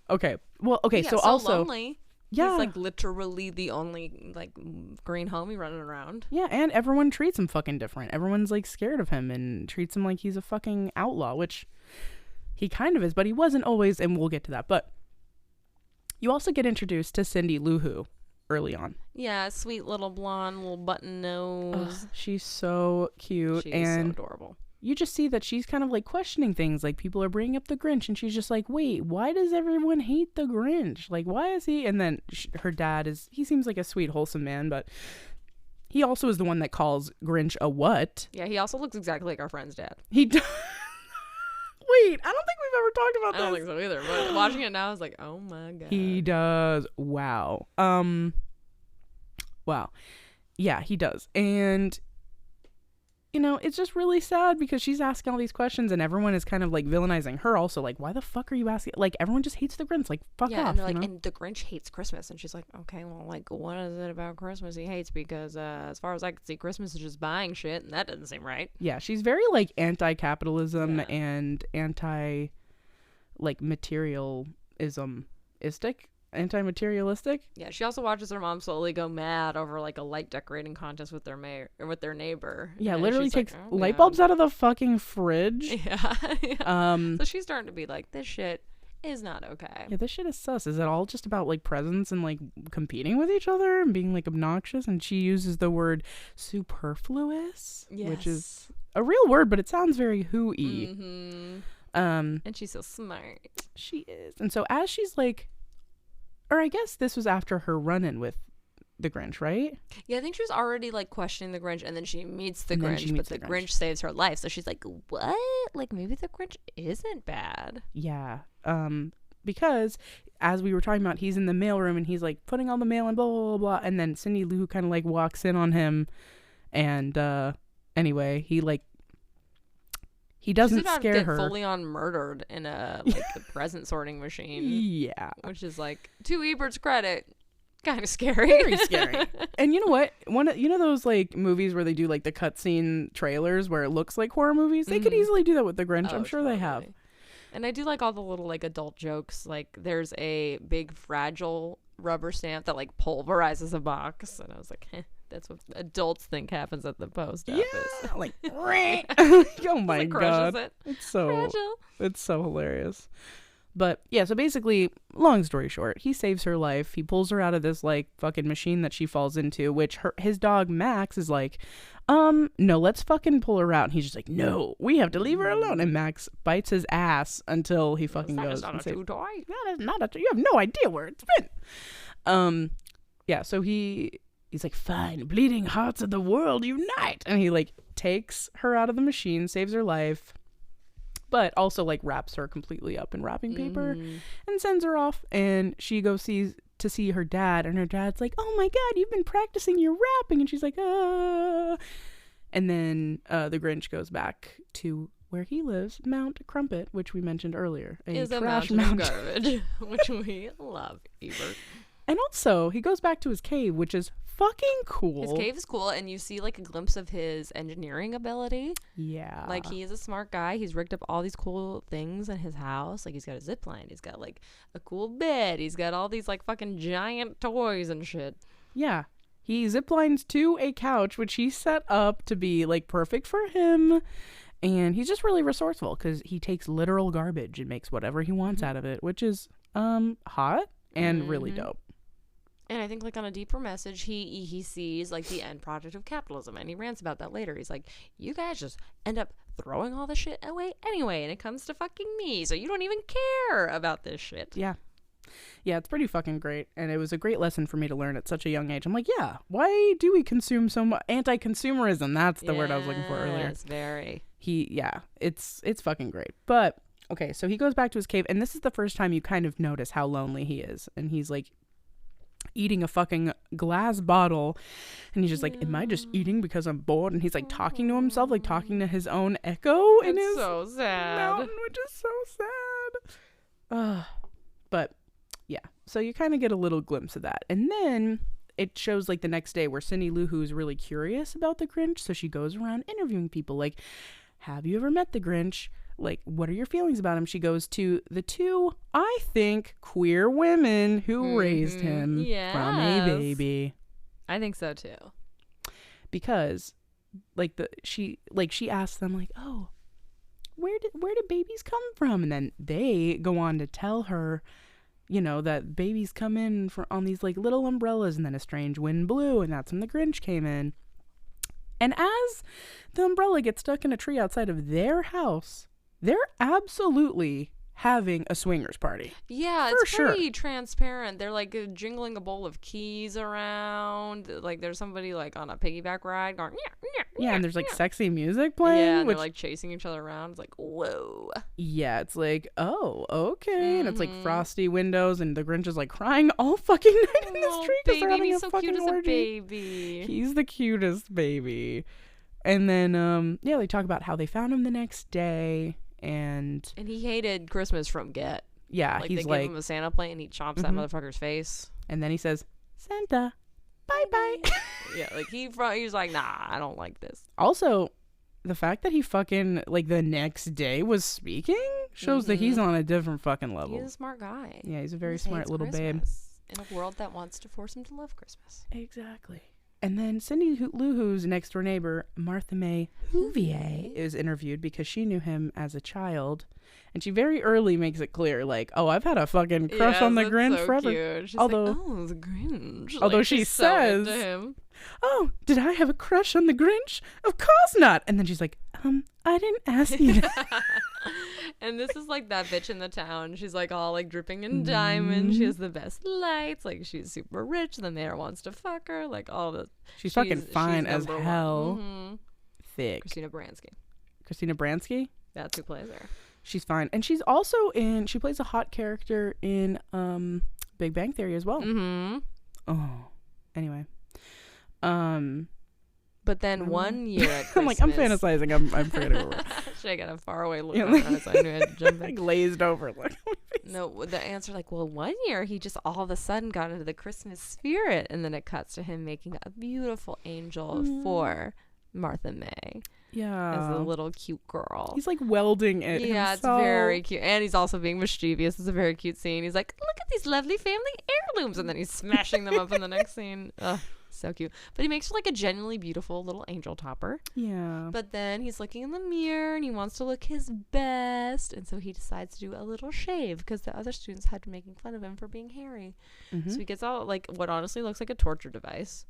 Okay. Well, okay, yeah, so also lonely. Yeah. He's like literally the only like green homie running around. Yeah, and everyone treats him fucking different. Everyone's like scared of him and treats him like he's a fucking outlaw, which he kind of is, but he wasn't always, and we'll get to that. But you also get introduced to Cindy Lou Who. early on. Yeah, sweet little blonde, little button nose. Ugh, she's so cute. She's and so adorable. you just see that she's kind of like questioning things. Like people are bringing up the Grinch and she's just like, wait, why does everyone hate the Grinch? Like, why is he? And then her dad he seems like a sweet, wholesome man, but he also is the one that calls Grinch a what? Yeah, he also looks exactly like our friend's dad. He does. Wait, I don't think we've ever talked about I this. don't think so either, but watching it now, I was like, oh my god. He does. Wow. Wow. Yeah, he does. And you know, it's just really sad because she's asking all these questions and everyone is kind of like villainizing her also. Like, why the fuck are you asking? Like, everyone just hates the Grinch. Like, fuck off. And they're like, you know? and the Grinch hates Christmas. And she's like, okay, well, like, what is it about Christmas he hates? Because as far as I can see, Christmas is just buying shit, and that doesn't seem right. Yeah, she's very like anti-capitalism Yeah. and anti like anti-materialistic. Yeah, she also watches her mom slowly go mad over like a light decorating contest with their neighbor. Yeah, And literally she's like, takes "Oh, light God." bulbs out of the fucking fridge. Yeah. Yeah. Um So she's starting to be like, this shit is not okay. yeah, this shit is sus. Is it all just about like presents and like competing with each other and being like obnoxious? And she uses the word superfluous, which is a real word, but it sounds very hooey. Mm-hmm. And she's so smart. she is. And so as she's like, or I guess this was after her run-in with the Grinch, right? Yeah, I think she was already like questioning the Grinch, and then she meets the And then Grinch, she meets but the the Grinch. Grinch saves her life. So she's like, what? Like, maybe the Grinch isn't bad. Yeah. Because as we were talking about, he's in the mailroom and he's like putting all the mail and blah, blah, blah, blah. And then Cindy Lou kind of like walks in on him. And anyway, he doesn't She's about scare to get her. fully on murdered in a like a present sorting machine, Yeah. which is like, to Ebert's credit, kind of scary. Very scary. And you know what? You know those like movies where they do like the cutscene trailers where it looks like horror movies? They could Mhm. easily do that with the Grinch. Oh, I'm sure they have. totally. And I do like all the little like adult jokes. Like there's a big fragile rubber stamp that like pulverizes a box, and I was like, that's what adults think happens at the post office. Yeah, like oh my Like, crushes god, it. it's so Fragile. it's so hilarious. But yeah, so basically, long story short, he saves her life. He pulls her out of this like fucking machine that she falls into, which his dog Max is like, no, let's fucking pull her out. And he's just like, no, we have to leave her alone. And Max bites his ass until he fucking That goes is not and a saves. chew toy. That is not a. You have no idea where it's been. Yeah. So he's like, fine, bleeding hearts of the world unite, and he like takes her out of the machine, saves her life, but also like wraps her completely up in wrapping paper and sends her off. And she goes to see her dad, and her dad's like, oh my god, you've been practicing your rapping. And she's like, ah. And then the Grinch goes back to where he lives, Mount Crumpet, which we mentioned earlier. Is a trash mountain of garbage, which we love, Ebert. And also, he goes back to his cave, which is fucking cool. His cave is cool, and you see like a glimpse of his engineering ability. Yeah. Like, he is a smart guy. He's rigged up all these cool things in his house. Like, he's got a zip line. He's got like a cool bed. He's got all these like fucking giant toys and shit. Yeah. He ziplines to a couch, which he set up to be like perfect for him. And he's just really resourceful because he takes literal garbage and makes whatever he wants out of it, which is hot and really dope. And I think like on a deeper message, he sees like the end product of capitalism, and he rants about that later. He's like, you guys just end up throwing all the shit away anyway, and it comes to fucking me, so you don't even care about this shit. Yeah. Yeah, it's pretty fucking great. And it was a great lesson for me to learn at such a young age. I'm like, yeah, why do we consume so much? Anti-consumerism, that's the word I was looking for earlier. It's very. It's fucking great. But, okay, so he goes back to his cave, and this is the first time you kind of notice how lonely he is. And he's like eating a fucking glass bottle, and he's just like, am I just eating because I'm bored? And he's like talking to himself, like talking to his own echo in his so sad. mountain, which is so sad. But yeah, so you kind of get a little glimpse of that, and then it shows like the next day where Cindy Lou Who is really curious about the Grinch, so she goes around interviewing people like, have you ever met the Grinch? Like, what are your feelings about him? She goes to the two, I think, queer women who raised him from a baby. I think so too. Because like she asks them like, oh, where did babies come from? And then they go on to tell her you know, that babies come in on these like little umbrellas, and then a strange wind blew, and that's when the Grinch came in. And as the umbrella gets stuck in a tree outside of their house, they're absolutely having a swingers party. Yeah, it's pretty transparent. They're like jingling a bowl of keys around. Like there's somebody like on a piggyback ride going, yeah, and there's like sexy music playing. Yeah, and they're like chasing each other around. It's like, whoa. Yeah, it's like, oh, okay. And it's like frosty windows, and the Grinch is like crying all fucking night in the street because they're having a so fucking cute as orgy. a baby. He's the cutest baby. And then, yeah, they talk about how they found him the next day. And he hated Christmas from get. Yeah, like he's they like, give him a Santa plate and he chomps that motherfucker's face. And then he says, Santa, bye. Yeah, like he's like, nah, I don't like this. Also, the fact that he fucking like the next day was speaking shows that he's on a different fucking level. He's a smart guy. Yeah, he's a very smart little babe. In a world that wants to force him to love Christmas. Exactly. And then Cindy Lou Who's next door neighbor, Martha May Whovier, is interviewed because she knew him as a child. And she very early makes it clear, like, oh, I've had a fucking crush on the Grinch forever. Cute. She's although, like, oh, the Grinch. Although like, she she's says, so into him. oh, did I have a crush on the Grinch? Of course not. And then she's like, I didn't ask you that. And this is like that bitch in the town. She's like all like dripping in diamonds. She has the best lights. Like she's super rich. The mayor wants to fuck her. Like all the. She's fucking fine as hell. Mm-hmm. Thick. Christina Baranski. Christina Baranski? That's who plays her. She's fine. And she's also she plays a hot character in Big Bang Theory as well. Mm-hmm. Oh. Anyway. But then one year at Christmas. I'm like, I'm fantasizing. I'm forgetting what Should I got a faraway look on her, so I knew I had to jump in. glazed over. Like, no, the answer like, well, one year he just all of a sudden got into the Christmas spirit, and then it cuts to him making a beautiful angel for Martha May. Yeah. As a little cute girl. He's like welding it Yeah, himself. it's very cute. And he's also being mischievous. It's a very cute scene. He's like, look at these lovely family heirlooms. And then he's smashing them up in the next scene. Ugh, so cute. But he makes her like a genuinely beautiful little angel topper. Yeah. But then he's looking in the mirror and he wants to look his best. And so he decides to do a little shave because the other students had been making fun of him for being hairy. Mm-hmm. So he gets out like what honestly looks like a torture device.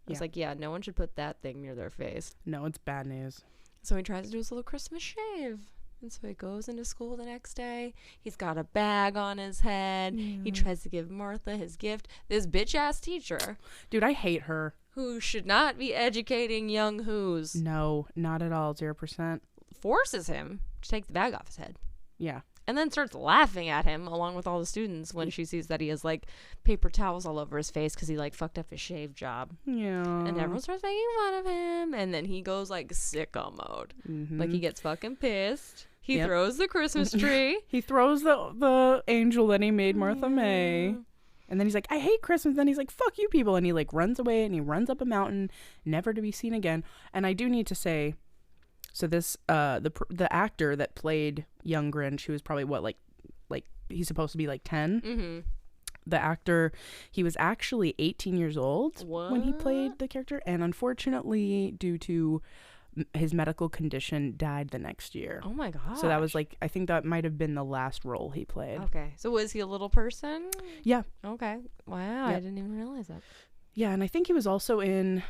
It's Yeah. like, yeah, no one should put that thing near their face. No, it's bad news. So he tries to do his little Christmas shave. And so he goes into school the next day. He's got a bag on his head. Yeah. He tries to give Martha his gift. This bitch-ass teacher. Dude, I hate her. Who should not be educating young who's. No, not at all. 0%. Forces him to take the bag off his head. Yeah. And then starts laughing at him along with all the students when she sees that he has like paper towels all over his face because he like fucked up his shave job. Yeah. And everyone starts making fun of him. And then he goes like sicko mode. Mm-hmm. Like he gets fucking pissed. He Yep. throws the Christmas tree. He throws the angel that he made Martha May. And then he's like, I hate Christmas. Then he's like, fuck you people. And he like runs away and he runs up a mountain, never to be seen again. And I do need to say, so this the actor that played young Grinch, who was probably what like he's supposed to be like 10. Mm-hmm. The actor, he was actually 18 years old when he What? played the character, and unfortunately, due to his medical condition, died the next year. Oh my god. So that was like, I think that might have been the last role he played. Okay. So was he a little person? Yeah. Okay. Wow. I Yep. didn't even realize that. Yeah, and I think he was also in,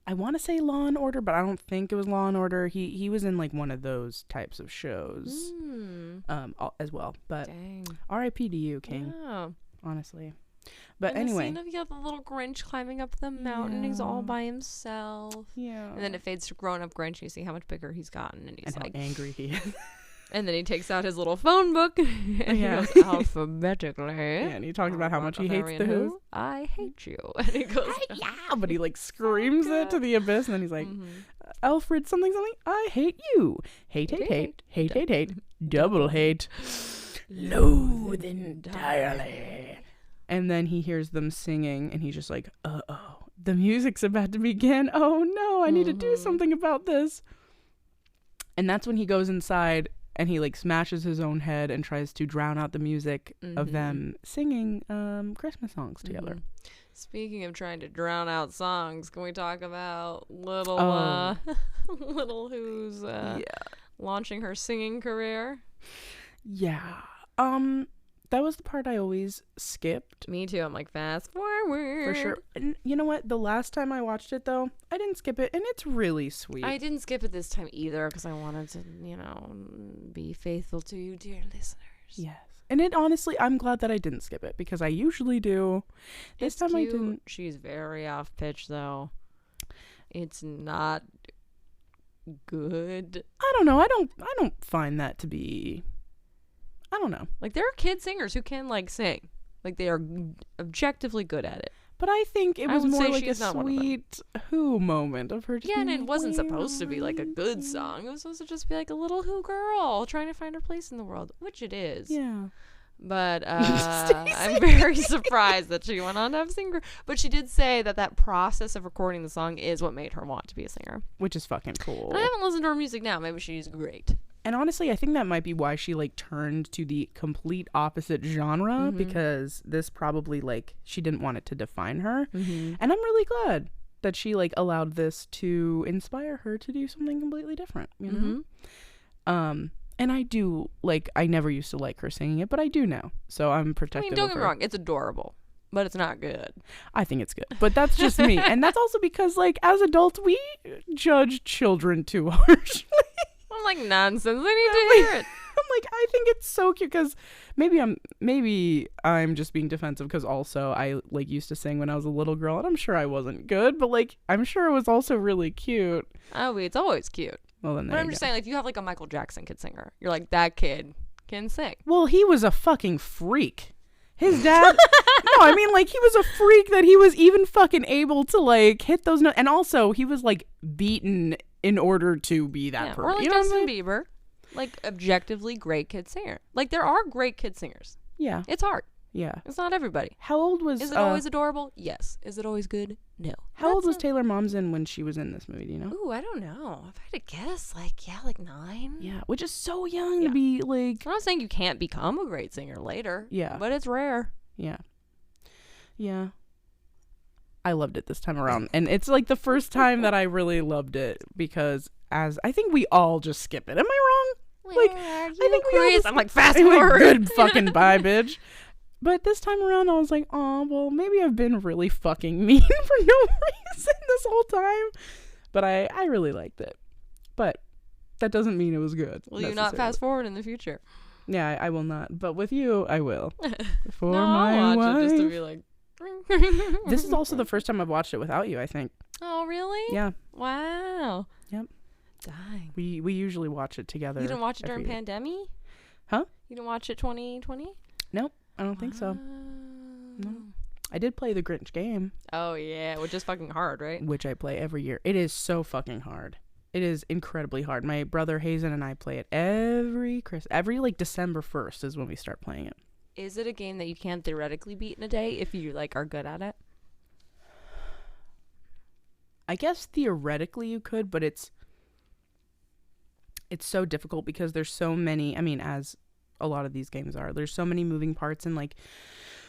I want to say Law and Order, but I don't think it was Law and Order. He was in like one of those types of shows as well. But Dang. R.I.P. to you, King. Yeah. Honestly. But And anyway. the scene of the little Grinch climbing up the mountain. He's all by himself. Yeah. And then it fades to grown-up Grinch. And you see how much bigger he's gotten, and he's and like, how angry he is. and then he takes out his little phone book and Yeah. he goes alphabetically. Yeah, and he talks about how much he hates the Who. I hate you. And he goes, Yeah, but he like screams it to the abyss, and then he's like, Mhm. Alfred something something, I hate you. Hate, hate, hate, hate, hate, hate, double hate. Loathe entirely. And then he hears them singing, and he's just like, uh-oh, the music's about to begin. Oh no, I need to do something about this. And that's when he goes inside and he like smashes his own head and tries to drown out the music of them singing Christmas songs together. Speaking of trying to drown out songs, can we talk about little little who's launching her singing career? Yeah. That was the part I always skipped. Me too. I'm like, fast forward. For sure. And you know what? The last time I watched it, though, I didn't skip it, and it's really sweet. I didn't skip it this time either because I wanted to, be faithful to you, dear listeners. Yes. And it honestly, I'm glad that I didn't skip it because I usually do. This time cute. I didn't. She's very off pitch, though. It's not good. I don't know. I don't find that to be. I don't know. Like, there are kid singers who can, like, sing. Like, they are objectively good at it. But I think it was more like a she's not one of sweet Who moment of her just Yeah, and being it wasn't like, supposed to be, like, a good song. It was supposed to just be, like, a little Who girl trying to find her place in the world, which it is. Yeah. But I'm very surprised that she went on to have a singer. But she did say that process of recording the song is what made her want to be a singer. Which is fucking cool. And I haven't listened to her music now. Maybe she's great. And honestly, I think that might be why she like turned to the complete opposite genre because this probably like she didn't want it to define her. And I'm really glad that she like allowed this to inspire her to do something completely different, you know? And I do like I never used to like her singing it, but I do now. So I'm protective. I mean, don't of get me her. wrong, it's adorable, but it's not good. I think it's good. But that's just me. And that's also because like as adults we judge children too harshly. I'm like, nonsense. I need to hear it. I'm like, I think it's so cute because maybe I'm just being defensive because also I like used to sing when I was a little girl and I'm sure I wasn't good, but like I'm sure it was also really cute. Oh, it's always cute. Well, then But I'm just saying, like, if you have like a Michael Jackson kid singer, you're like, that kid can sing. Well, he was a fucking freak. His dad. No, I mean like he was a freak that he was even fucking able to like hit those notes, and also he was like beaten in order to be that person. Or like Justin Bieber, like objectively great kid singer. Like there are great kid singers. Yeah. It's hard. Yeah. It's not everybody. How old was? Is it always adorable? Yes. Is it always good? No. How old was Taylor Momsen when she was in this movie? Do you know? Ooh, I don't know. If I had to guess, like 9. Yeah, which is so young to be like. I'm not saying you can't become a great singer later. Yeah. But it's rare. Yeah. Yeah. I loved it this time around. And it's like the first time that I really loved it because as I think we all just skip it. Am I wrong? Like I think we all just, I'm like fast I'm like, forward. good fucking bye, bitch. But this time around I was like, oh well maybe I've been really fucking mean for no reason this whole time. But I really liked it. But that doesn't mean it was good. Will you not fast forward in the future? Yeah, I will not. But with you, I will. For no, my I'll watch wife. it just to be like. This is also the first time I've watched it without you, I think. Oh, really? Yeah. Wow. Yep. Dang. We usually watch it together. You didn't watch it every during year. pandemic? Huh? You didn't watch it 2020? Nope, I don't think so. No. I did play the Grinch game. Oh, yeah, which is fucking hard, right? Which I play every year. It is so fucking hard. It is incredibly hard. My brother Hazen and I play it every like December 1st is when we start playing it. Is it a game that you can theoretically beat in a day if you like are good at it? I guess theoretically you could, but it's so difficult because there's so many, I mean, as a lot of these games are, there's so many moving parts and like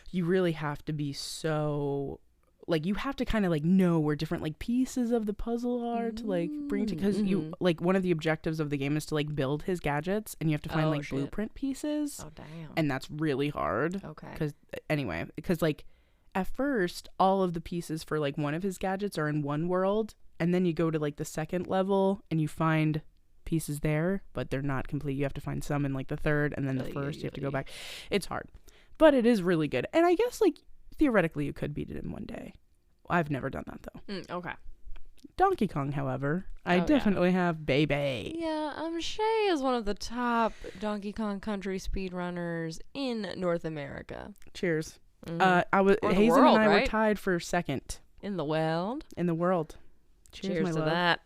you really have to be so like you have to kind of like know where different like pieces of the puzzle are to like bring to because you like one of the objectives of the game is to like build his gadgets and you have to find like blueprint pieces. Oh damn. And that's really hard. Okay. Because like at first all of the pieces for like one of his gadgets are in one world and then you go to like the second level and you find pieces there but they're not complete. You have to find some in like the third and then the first you have to go back. It's hard. But it is really good. And I guess like theoretically you could beat it in one day. I've never done that though. Okay. Donkey Kong, however, I definitely have baby. Yeah, Shea is one of the top Donkey Kong Country speedrunners in North America. Cheers. Mm-hmm. Hazen and I were tied for second in the world. In the world. Cheers my to love. that.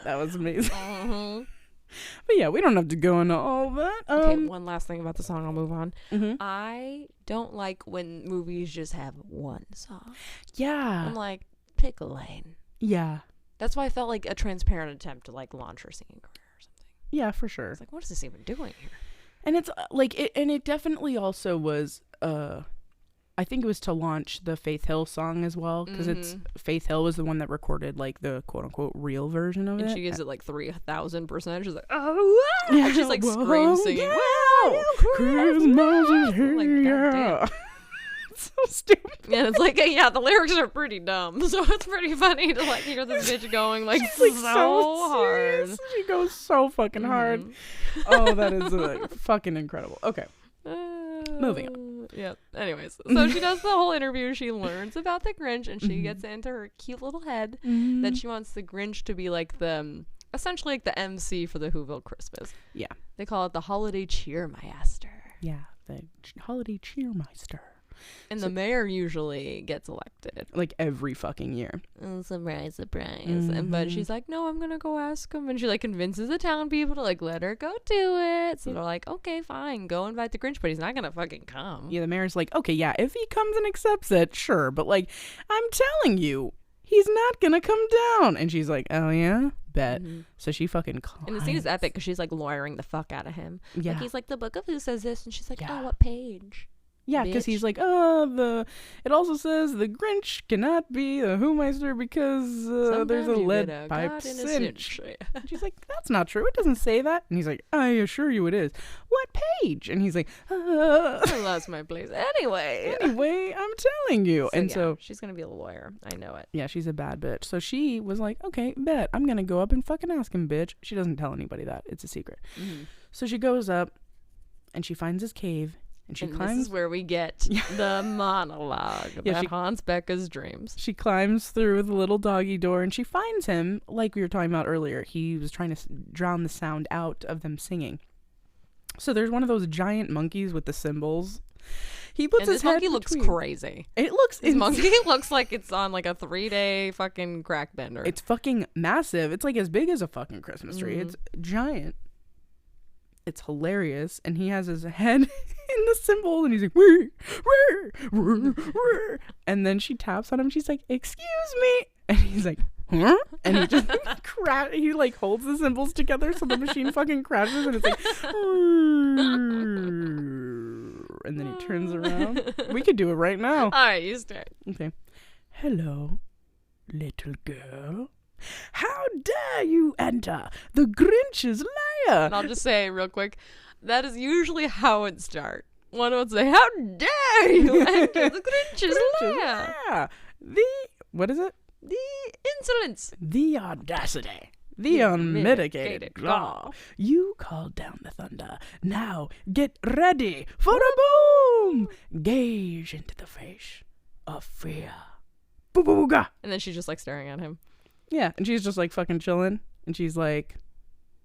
That was amazing. Mm-hmm. But yeah, we don't have to go into all that. Okay, one last thing about the song, I'll move on. Mm-hmm. I don't like when movies just have one song. Yeah. I'm like, pick a lane. Yeah. That's why I felt like a transparent attempt to like launch her singing career or something. Yeah, for sure. It's like, what is this even doing here? And it's like it definitely also was I think it was to launch the Faith Hill song as well because it's Faith Hill was the one that recorded like the quote unquote real version of it. And she gives it like 3,000%. She's like, oh, yeah. She's like scream singing. Yeah. go. Christmas is here. Like, goddamn. It's so stupid. And it's like, yeah, the lyrics are pretty dumb, so it's pretty funny to like hear this bitch going like, She's like so hard. serious. She goes so fucking hard. Oh, that is fucking incredible. Okay. Moving on. Yeah. Anyways, so she does the whole interview. She learns about the Grinch, and she gets into her cute little head that she wants the Grinch to be like the, essentially like the MC for the Whoville Christmas. Yeah. They call it the Holiday Cheermeister. Yeah, the holiday cheermeister. And the mayor usually gets elected. Like every fucking year. Oh, surprise, surprise. But she's like, no, I'm going to go ask him. And she like convinces the town people to like let her go do it. So they're like, okay, fine. Go invite the Grinch, but he's not going to fucking come. Yeah, the mayor's like, okay, yeah, if he comes and accepts it, sure. But like, I'm telling you, he's not going to come down. And she's like, oh yeah? Bet. So she fucking climbs. And the scene is epic because she's like lawyering the fuck out of him. Yeah. Like he's like, the book of who says this? And she's like, Yeah. oh, what page? Yeah, because Bitch. he's like, it also says the Grinch cannot be the Whomeister because there's a Sometimes you lead get a pipe God in a cinch. cinch. And she's like, that's not true. It doesn't say that. And he's like, I assure you it is. What page? And he's like, I lost my place. Anyway, I'm telling you. And yeah, so, she's gonna be a lawyer. I know it. yeah, she's a bad bitch. So she was like, okay, bet. I'm going to go up and fucking ask him, bitch. She doesn't tell anybody that. It's a secret. So she goes up and she finds his cave. And she climbs. This is where we get the monologue that haunts Becca's dreams. She climbs through the little doggy door and she finds him, like we were talking about earlier. He was trying to drown the sound out of them singing. So there's one of those giant monkeys with the cymbals. He puts his this head monkey looks between. crazy. It looks This monkey looks like it's on like a 3-day fucking crack bender. It's fucking massive. It's like as big as a fucking Christmas tree. It's giant. It's hilarious. And he has his head in the cymbal and he's like, "Wee, wee, wee, wee." And then she taps on him. She's like, "Excuse me." And he's like, "Huh?" And he just he like holds the cymbals together so the machine fucking crashes and it's like, and then he turns around. We could do it right now. All right, you start. Okay. Hello, little girl. How dare you enter the Grinch's lair? And I'll just say real quick, that is usually how it starts. One would say, how dare you enter the Grinch's lair? What is it? The insolence. The audacity. The unmitigated gall. You called down the thunder. Now get ready for a boom. Gaze into the face of fear. Boo-boo-ga. And then she's just like staring at him. Yeah, and she's just like fucking chilling. And she's like,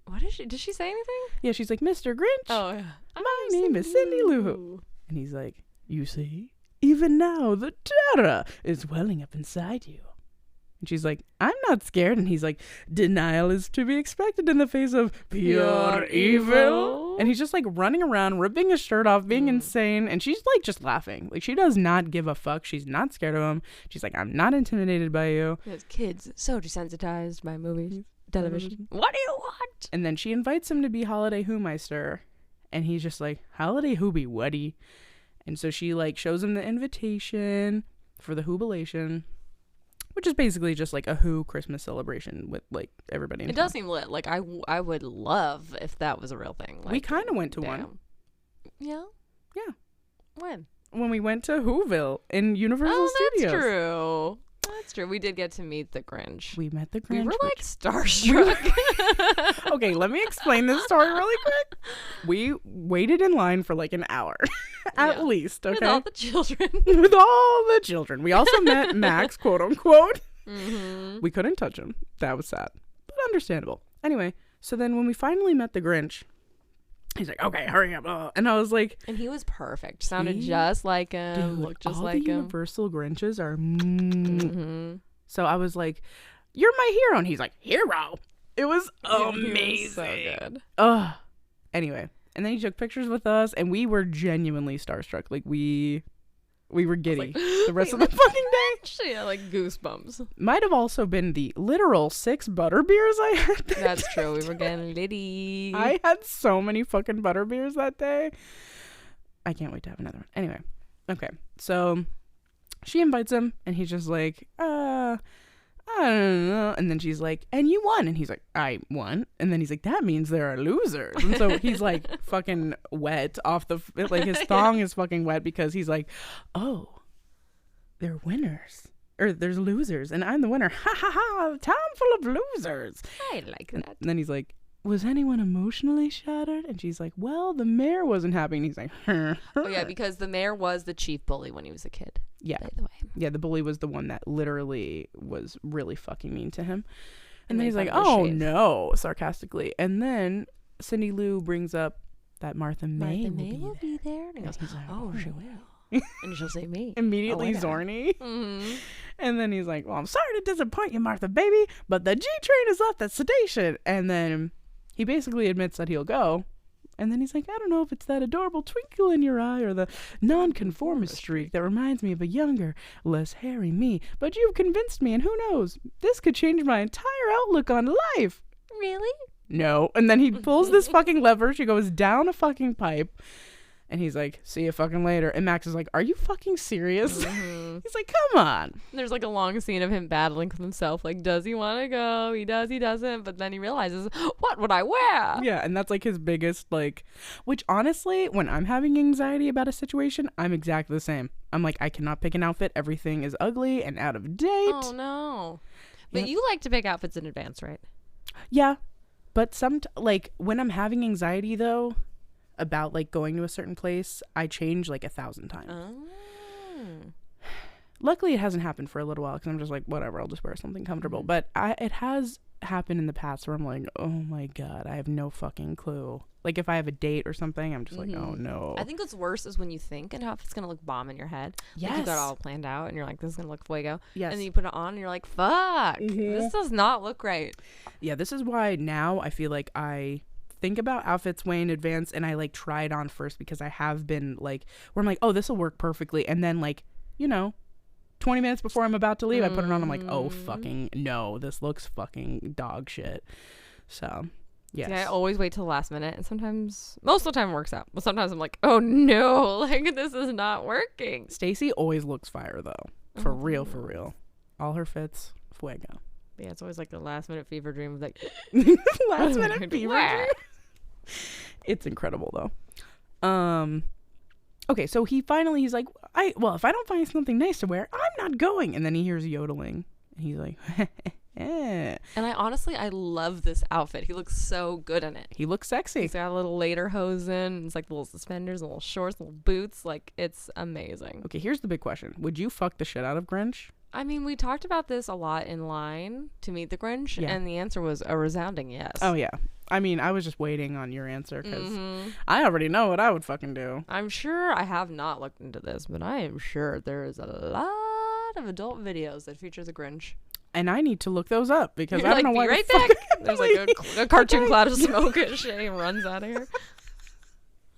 what is she? Did she say anything? yeah, she's like, Mr. Grinch. Oh, yeah. My name is Cindy Lou. And he's like, you see, even now the terror is welling up inside you. And she's like, I'm not scared. And he's like, denial is to be expected in the face of pure evil. And he's just like running around, ripping his shirt off, being insane. And she's like just laughing. Like she does not give a fuck. She's not scared of him. She's like, I'm not intimidated by you. Because kids so desensitized by movies, television. What do you want? And then she invites him to be Holiday Whomeister. And he's just like, Holiday Whoobie Wuddy. And so she like shows him the invitation for the Whobilation, which is basically just like a Who Christmas celebration with like everybody in It town. does seem lit. Like I would love if that was a real thing. Like, We kind of went to one. Yeah. Yeah. When? When we went to Whoville in Universal Studios. That's true. That's true. We did get to meet the Grinch. We met the Grinch. We were like starstruck. Okay, let me explain this story really quick. We waited in line for like an hour. At least, okay? With all the children. With all the children. We also met Max, quote unquote. We couldn't touch him. That was sad, but understandable. Anyway, so then when we finally met the Grinch, he's like, okay, hurry up. And I was like... And he was perfect. Sounded just like him. Dude, looked just all like the him. Universal Grinches are... So I was like, you're my hero. And he's like, hero. It was amazing. He was so good. Anyway, and then he took pictures with us, and we were genuinely starstruck. Like, we were giddy Like, the rest of the fucking day. Yeah, like goosebumps. Might have also been the literal 6 butter beers I had that That's true. We were getting litty. I had so many fucking butter beers that day. I can't wait to have another one. Anyway, okay. So she invites him, and he's just like, I don't know. And then she's like, and you won. And he's like, I won. And then he's like, that means there are losers. And so he's like fucking wet off the, like his thong is fucking wet because he's like, oh, they're winners. Or there's losers. And I'm the winner. Ha ha ha. A town full of losers. I like that. And then he's like, was anyone emotionally shattered? And she's like, well, the mayor wasn't happy. And he's like, Oh yeah, because the mayor was the chief bully when he was a kid. yeah. By the way. Yeah, the bully was the one that literally was really fucking mean to him. And then made he's like, fun of his oh shave. no, sarcastically. And then Cindy Lou brings up that Martha May, Martha May will will be be there. And he goes, he's like, oh, she oh. will. And she'll say me. immediately winner. Zorny. Mm-hmm. And then he's like, well, I'm sorry to disappoint you, Martha, baby, but the G train is left at sedation. And then he basically admits that he'll go. And then he's like, I don't know if it's that adorable twinkle in your eye or the nonconformist streak that reminds me of a younger, less hairy me. But you've convinced me, and who knows? This could change my entire outlook on life. Really? No. And then he pulls this fucking lever. She goes down a fucking pipe. And he's like, see you fucking later. And Max is like, are you fucking serious? Mm-hmm. He's like, come on. There's like a long scene of him battling with himself. Like, does he want to go? He does, he doesn't. But then he realizes, what would I wear? Yeah, and that's like his biggest, like, which honestly, when I'm having anxiety about a situation, I'm exactly the same. I'm like, I cannot pick an outfit. Everything is ugly and out of date. Oh, no. But Yep. you like to pick outfits in advance, right? Yeah, but like, when I'm having anxiety, though, about, like, going to a certain place, I change, like, 1,000 times. Oh. Luckily, it hasn't happened for a little while, because I'm just like, whatever, I'll just wear something comfortable. Mm-hmm. But it has happened in the past where I'm like, oh, my God, I have no fucking clue. Like, if I have a date or something, I'm just like, oh, no. I think what's worse is when you think an outfit's going to look bomb in your head. Like, you got it Yes. all planned out, and you're like, this is going to look fuego. Yes. And then you put it on, and you're like, fuck. This does not look right. Yeah, this is why now I feel like I think about outfits way in advance and I like try it on first, because I have been like, where I'm like, oh, this will work perfectly. And then, like, 20 minutes before I'm about to leave, I put it on. I'm like, oh, fucking no, this looks fucking dog shit. So, yes. See, I always wait till the last minute, and sometimes, most of the time it works out. But sometimes I'm like, oh no, like, this is not working. Stacy always looks fire, though. For real, for real. All her fits, fuego. Yeah, it's always like the last minute fever dream of like, Last minute fever Wah. dream. It's incredible, though. Okay, so he's like, if I don't find something nice to wear, I'm not going. And then he hears yodeling, and he's like, eh. and I love this outfit. He looks so good in it. He looks sexy. He's got a little lederhosen. It's like little suspenders, little shorts, little boots. Like, it's amazing. Okay, here's the big question. Would you fuck the shit out of Grinch? I mean, we talked about this a lot in line to meet the Grinch, Yeah. and the answer was a resounding yes. Oh, yeah. I mean, I was just waiting on your answer, because Mhm. I already know what I would fucking do. I'm sure I have not looked into this, but I am sure there is a lot of adult videos that feature the Grinch. And I need to look those up, because You're I don't like, know be why. right the fuck- back. There's like a cartoon cloud of smoke as Shea runs out of here.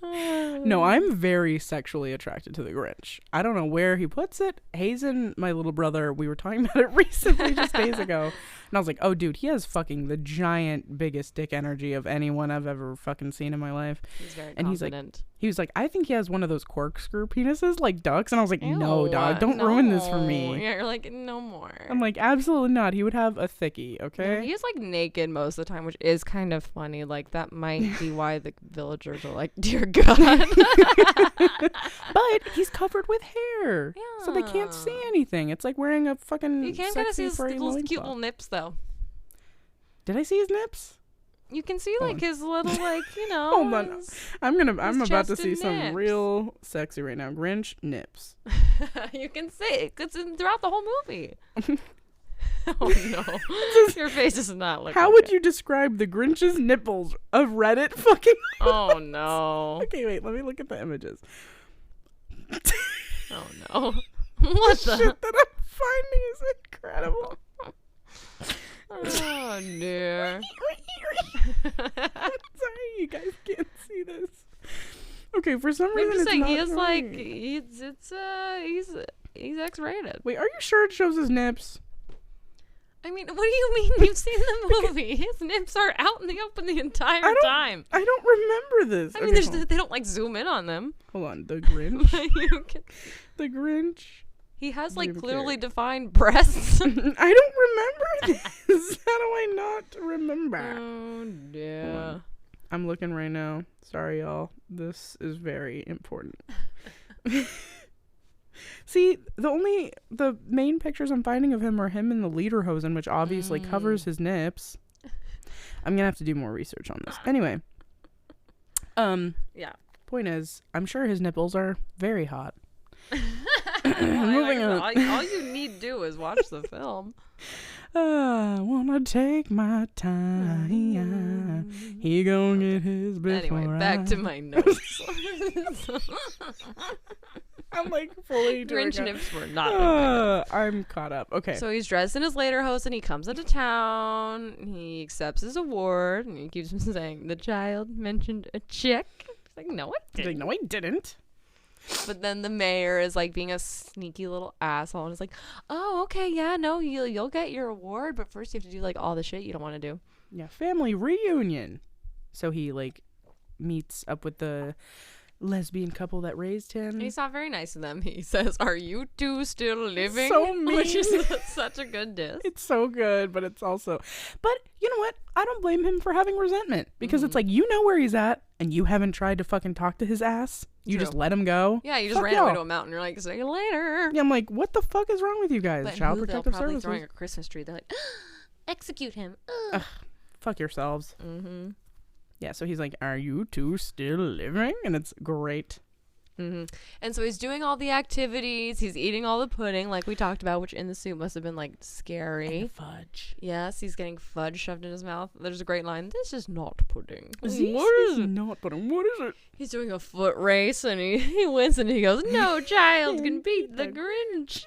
No, I'm very sexually attracted to the Grinch. I don't know where he puts it. Hazen, my little brother, we were talking about it recently, just days ago. And I was like, oh, dude, he has fucking the giant, biggest dick energy of anyone I've ever fucking seen in my life. He's very And he's confident. he was like, I think he has one of those corkscrew penises like ducks. And I was like, no, Ew, dog, don't ruin this for no. me. Yeah, you're like, no more. I'm like, absolutely not. He would have a thickie, Yeah, okay? he's like naked most of the time, which is kind of funny. Like, that might be why the villagers are like, dear God. But he's covered with hair. So they can't see Yeah. anything. It's like wearing a fucking You can kind of see sexy his furry little cute loincloth. little nips, though. Did I see his nips? You can see Hold like on. his little Hold on. his- I'm His about to chest see and some nips. real sexy right now. Grinch nips. you can see it. It's throughout the whole movie. Oh no, your face does not look. How would you describe the Grinch's nipples of Reddit fucking? Oh no. Okay, wait, let me look at the images. Oh no. What the? Shit that I'm finding is incredible. Oh dear. Sorry, you guys can't see this. Okay, for some I'm reason just it's saying not he is like showing. he's X-rated. Wait, are you sure it shows his nips? I mean, what do you mean? You've seen the movie. His nips are out in the open the entire time. I don't remember this. I mean, Okay, they don't like zoom in on them. hold on. The Grinch. You can- The Grinch He has like Jim clearly Carrey. defined breasts. I don't remember this. How do I not remember? Oh Hold yeah. on. I'm looking right now. Sorry, y'all. This is very important. See, the main pictures I'm finding of him are him in the lederhosen, which obviously covers his nips. I'm gonna have to do more research on this. Anyway, Yeah. point is, I'm sure his nipples are very hot. Moving on. All you need to do is watch the film. I wanna take my time. He gonna get his before Anyway, back to my notes. I'm like fully doing Grinch it. nips were not in my notes. I'm caught up. Okay. So he's dressed in his lederhosen. He comes into town. He accepts his award. And he keeps saying, the child mentioned a check. He's like, no, I He's like, didn't. no, I didn't. But then the mayor is like being a sneaky little asshole. And is like, oh, okay, yeah, no, you'll get your award. But first you have to do like all the shit you don't want to do. Yeah, family reunion. So he like meets up with the lesbian couple that raised him. And he's not very nice to them. He says, are you two still living? so mean. Which is such a good diss. It's so good, but it's also... But you know what? I don't blame him for having resentment. Because it's like, you know where he's at, and you haven't tried to fucking talk to his ass. You True. just let him go. Yeah, you just Fuck ran y'all. away to a mountain. You're like, see you later. Yeah, I'm like, what the fuck is wrong with you guys? But Child who they'll Protective probably Services. throwing a Christmas tree. They're like, execute him. Fuck yourselves. Mm-hmm. Yeah, so he's like, are you two still living? And it's great. Mm-hmm. And so he's doing all the activities. He's eating all the pudding, like we talked about, which in the soup must have been like scary. Fudge. Yes, he's getting fudge shoved in his mouth. There's a great line. This is not pudding. What is it? not pudding? What is it? He's doing a foot race and he wins and he goes, no child can beat the Grinch.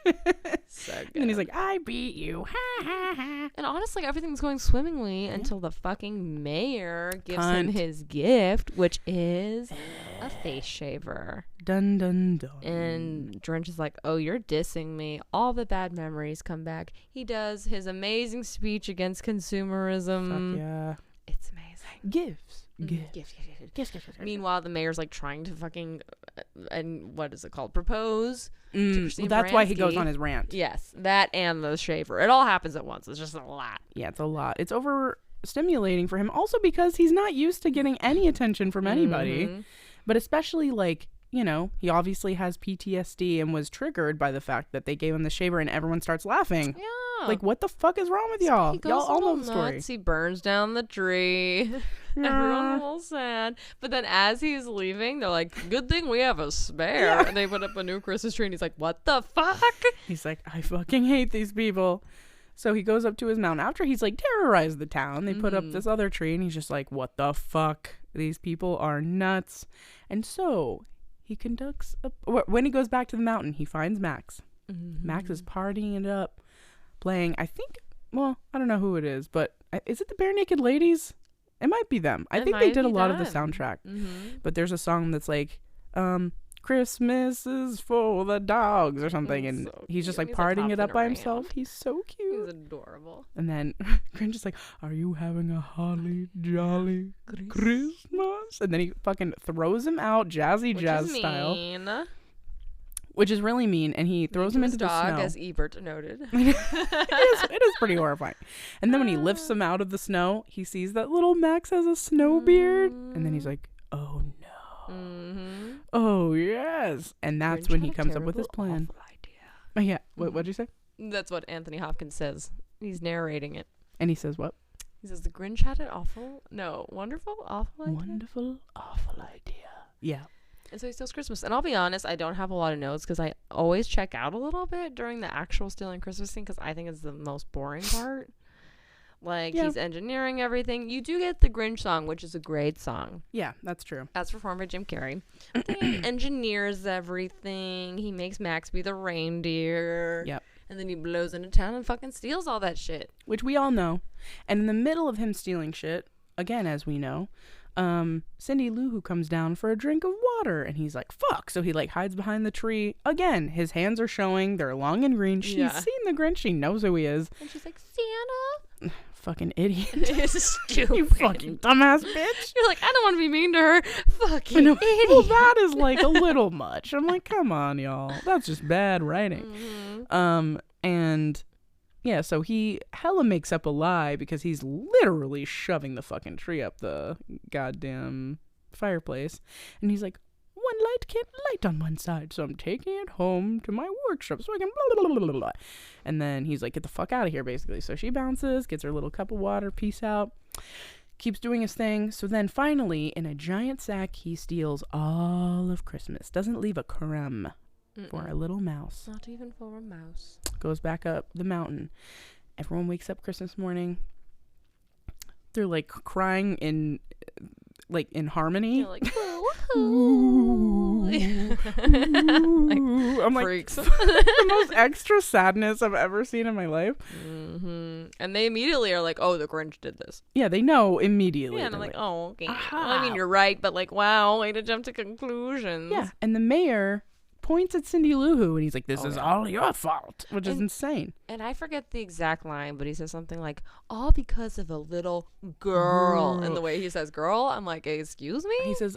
So good. And then he's like, I beat you. Ha ha ha. And honestly, everything's going swimmingly until the fucking mayor gives him Cunt. his gift, which is a face shaver. Dun dun dun. And Grinch is like, oh, you're dissing me. All the bad memories come back. He does his amazing speech against consumerism. Fuck yeah. It's amazing. Gifts. Gift, Gifts. gift, gift, gift. Gifts. Meanwhile, the mayor's like trying to fucking, and what is it called? Propose. Well, Christine that's why he goes Baranski. on his rant. Yes, that and the shaver. It all happens at once. It's just a lot. Yeah, it's a lot. It's overstimulating for him. Also because he's not used to getting any attention from anybody. Mhm. But especially like, you know, he obviously has PTSD and was triggered by the fact that they gave him the shaver and everyone starts laughing. Yeah. Like, what the fuck is wrong with y'all? He goes Y'all a all know little the story. nuts. He burns down the tree. Everyone's all sad. But then as he's leaving, they're like, good thing we have a spare. Yeah. And they put up a new Christmas tree and he's like, what the fuck? He's like, I fucking hate these people. So he goes up to his mountain after he's like terrorized the town. They put up this other tree and he's just like, what the fuck? These people are nuts. And so he conducts when he goes back to the mountain, he finds Max. Max is partying it up, playing, I think, well, I don't know who it is, but is it the Bare Naked Ladies? It might be them. I think they did a lot of the soundtrack. But there's a song that's like, Christmas is for the dogs or something. And so he's just cute. like He's, like, partying it up hopping by around. himself. He's so cute. He's adorable. And then Grinch is like, are you having a holly jolly Christmas? And then he fucking throws him out jazzy Which jazz is style. mean. Which is really mean. And he throws him His into the dog, snow. as Ebert noted. It is pretty horrifying. And then when he lifts him out of the snow, he sees that little Max has a snow beard. And then he's like, oh no. Mm-hmm. Oh yes. And that's when he comes up with his plan. Oh, yeah. What'd you say? That's what Anthony Hopkins says. He's narrating it. And he says what? He says the Grinch had an wonderful, awful idea. Wonderful, awful idea. Yeah. And so he steals Christmas. And I'll be honest, I don't have a lot of notes because I always check out a little bit during the actual stealing Christmas thing because I think it's the most boring part. Like, Yeah. he's engineering everything. You do get the Grinch song, which is a great song. Yeah, that's true. That's performed by Jim Carrey. He engineers everything. He makes Max be the reindeer. Yep. And then he blows into town and fucking steals all that shit. Which we all know. And in the middle of him stealing shit, again, as we know, Cindy Lou Who comes down for a drink of water, and he's like, fuck. So he like hides behind the tree. Again, his hands are showing. They're long and green. She's Yeah. seen the Grinch. She knows who he is. And she's like, Santa? fucking idiot. It's stupid. You fucking dumbass bitch. You're like, I don't want to be mean to her. Fucking I know. idiot. Well, that is like a little much. I'm like, come on, y'all. That's just bad writing. And yeah, so he hella makes up a lie because he's literally shoving the fucking tree up the goddamn fireplace. And he's like, one light can't light on one side, so I'm taking it home to my workshop so I can blah, blah, blah, blah, blah. And then he's like, get the fuck out of here, basically. So she bounces, gets her little cup of water, peace out, keeps doing his thing. So then finally, in a giant sack, he steals all of Christmas. Doesn't leave a crumb for a little mouse. Not even for a mouse. Goes back up the mountain. Everyone wakes up Christmas morning. They're like crying in harmony. You're like, Ooh. I'm like, freaks. the most extra sadness I've ever seen in my life. And they immediately are like, oh, the Grinch did this. Yeah, they know immediately. Yeah, and I'm They're like, oh, okay. aha. Well, I mean, you're right, but like, wow, way to jump to conclusions. Yeah, and the mayor points at Cindy Lou Who and he's like, this is all your fault, which is insane. And I forget the exact line, but he says something like, all because of a little girl. And the way he says girl, I'm like, excuse me? He says,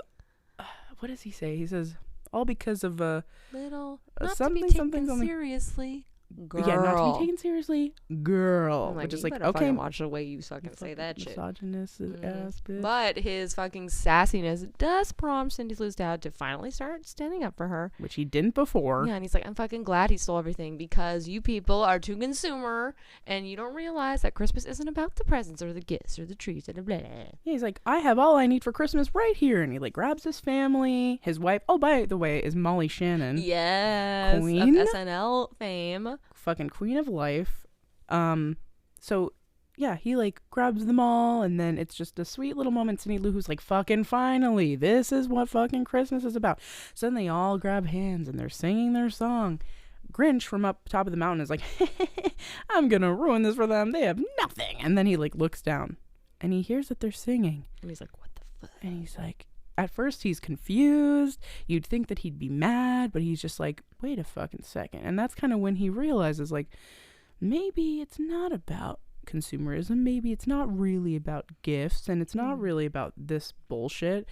what does he say? He says, all because of a little, not something, to be taken something. seriously, girl. Yeah, not to be taken seriously, girl. I'm like, which is you like, better okay, fucking watch the way you fucking say that shit. misogynist ass bitch. But his fucking sassiness does prompt Cindy Lou's dad to finally start standing up for her. Which he didn't before. Yeah, and he's like, I'm fucking glad he stole everything because you people are too consumer and you don't realize that Christmas isn't about the presents or the gifts or the trees and the blah. Yeah, he's like, I have all I need for Christmas right here. And he like grabs his family, his wife. Oh, by the way, is Molly Shannon. Yes. Queen? Of SNL fame. Fucking queen of life. So yeah, he like grabs them all, and then it's just a sweet little moment. Cindy Lou Who's like, fucking finally, this is what fucking Christmas is about. So then they all grab hands and they're singing their song. Grinch from up top of the mountain is like, I'm gonna ruin this for them. They have nothing. And then he like looks down and he hears that they're singing. And he's like, what the fuck? And he's like, at first he's confused. You'd think that he'd be mad, but he's just like, wait a fucking second. And that's kind of when he realizes like, maybe it's not about consumerism. Maybe it's not really about gifts, and it's not really about this bullshit.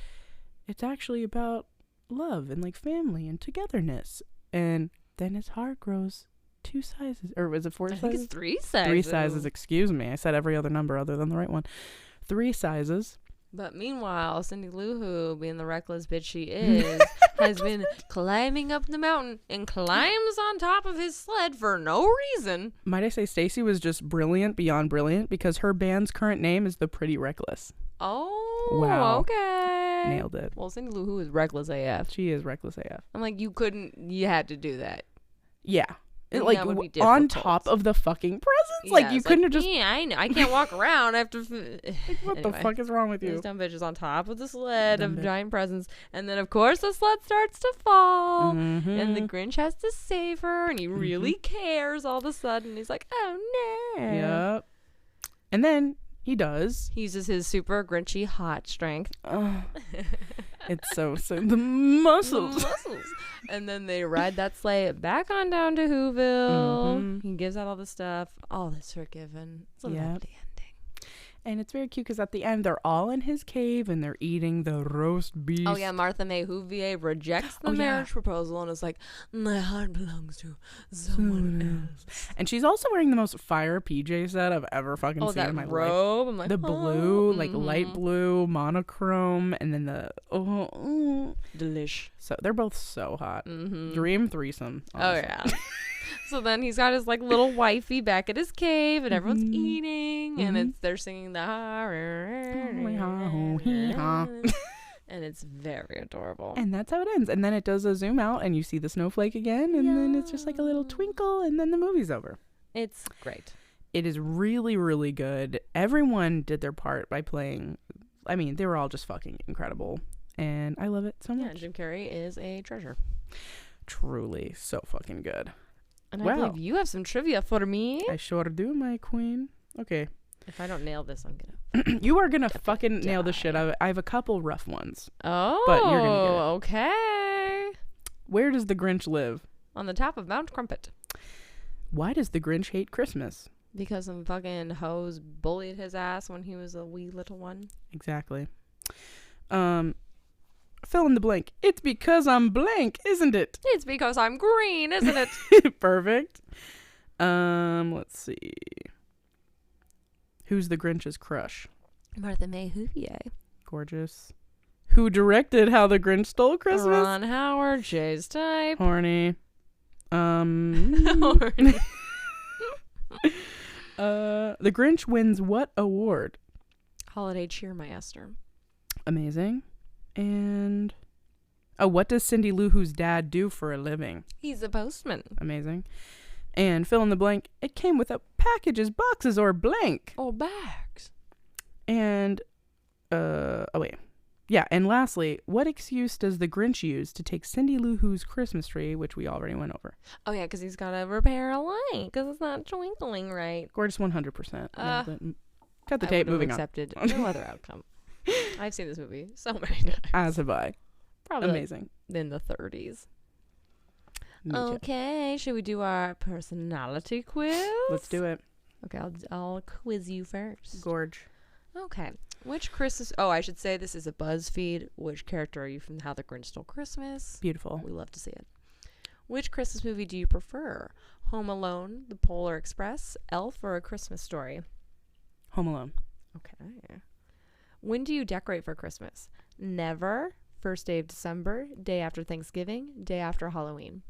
It's actually about love and like family and togetherness. And then his heart grows 2 sizes, or was it 4 sizes? I think it's 3 sizes. 3 sizes, excuse me. I said every other number other than the right one. 3 sizes. But meanwhile, Cindy Lou Who, being the reckless bitch she is, has been climbing up the mountain and climbs on top of his sled for no reason. Might I say Stacy was just brilliant beyond brilliant, because her band's current name is The Pretty Reckless. Oh, wow. Okay. Nailed it. Well, Cindy Lou Who is reckless AF. She is reckless AF. I'm like, you had to do that. Yeah. And Like that would be on difficult. top of the fucking presents. Like you it's couldn't have just. Yeah, I know. I can't walk around. I have to. What the fuck is wrong with you? These dumb bitches on top of the sled Dumb of bitch. giant presents, and then of course the sled starts to fall, Mhm. and the Grinch has to save her, and he really cares all of a sudden. He's like, oh no. Yep. And then he does. He uses his super Grinchy hot strength. It's so the muscles. And then they ride that sleigh back on down to Whoville. Mhm. He gives out all the stuff. All is forgiven. It's a Yep. lovely ending. And it's very cute because at the end they're all in his cave and they're eating the roast beef. Oh yeah, Martha May Whovier rejects the Oh, yeah. marriage proposal and is like, my heart belongs to someone else. And she's also wearing the most fire PJ set I've ever fucking Oh, seen that in my life. robe. I'm like, The blue, oh, like light blue, monochrome, and then the delish. So they're both so hot. Mm-hmm. Dream threesome. Oh honestly. yeah. So then he's got his like little wifey back at his cave, and everyone's Mhm. eating, and Mhm. they're singing the Hee-haw. and it's very adorable. And that's how it ends. And then it does a zoom out, and you see the snowflake again, and then it's just like a little twinkle, and then the movie's over. It's great. It is really, really good. Everyone did their part by playing. I mean, they were all just fucking incredible, and I love it so Yeah, much. Jim Carrey is a treasure. Truly, so fucking good. And I Wow. believe you have some trivia for me. I sure do, my queen. Okay. If I don't nail this, I'm gonna. You are gonna fucking nail the shit. I have a couple rough ones. Oh, But you're gonna get it. Okay. Where does the Grinch live? On the top of Mount Crumpet. Why does the Grinch hate Christmas? Because some fucking hoes bullied his ass when he was a wee little one. Exactly. Fill in the blank. It's because I'm blank, isn't it? It's because I'm green, isn't it? Perfect. Let's see. Who's the Grinch's crush? Martha May Huvier. Gorgeous. Who directed How the Grinch Stole Christmas? Ron Howard, Jay's type. Horny. Horny. The Grinch wins what award? Holiday Cheermeister. Amazing. And what does Cindy Lou Who's dad do for a living? He's a postman. Amazing. And fill in the blank. It came with packages, boxes, or blank. Or bags. And and lastly, what excuse does the Grinch use to take Cindy Lou Who's Christmas tree, which we already went over? Oh yeah, because he's got to repair a light because it's not twinkling right. Gorgeous 100%. Cut the I tape, would have moving accepted no other outcome. I've seen this movie so many times. As have I. Probably Amazing. In the 30s. Me too. Okay, should we do our personality quiz? Let's do it. Okay, I'll quiz you first. Gorge. Okay. Which Christmas... Oh, I should say this is a BuzzFeed. Which character are you from How the Grinch Stole Christmas? Beautiful. We love to see it. Which Christmas movie do you prefer? Home Alone, The Polar Express, Elf, or A Christmas Story? Home Alone. Okay. When do you decorate for Christmas? Never. First day of December, day after Thanksgiving, day after Halloween.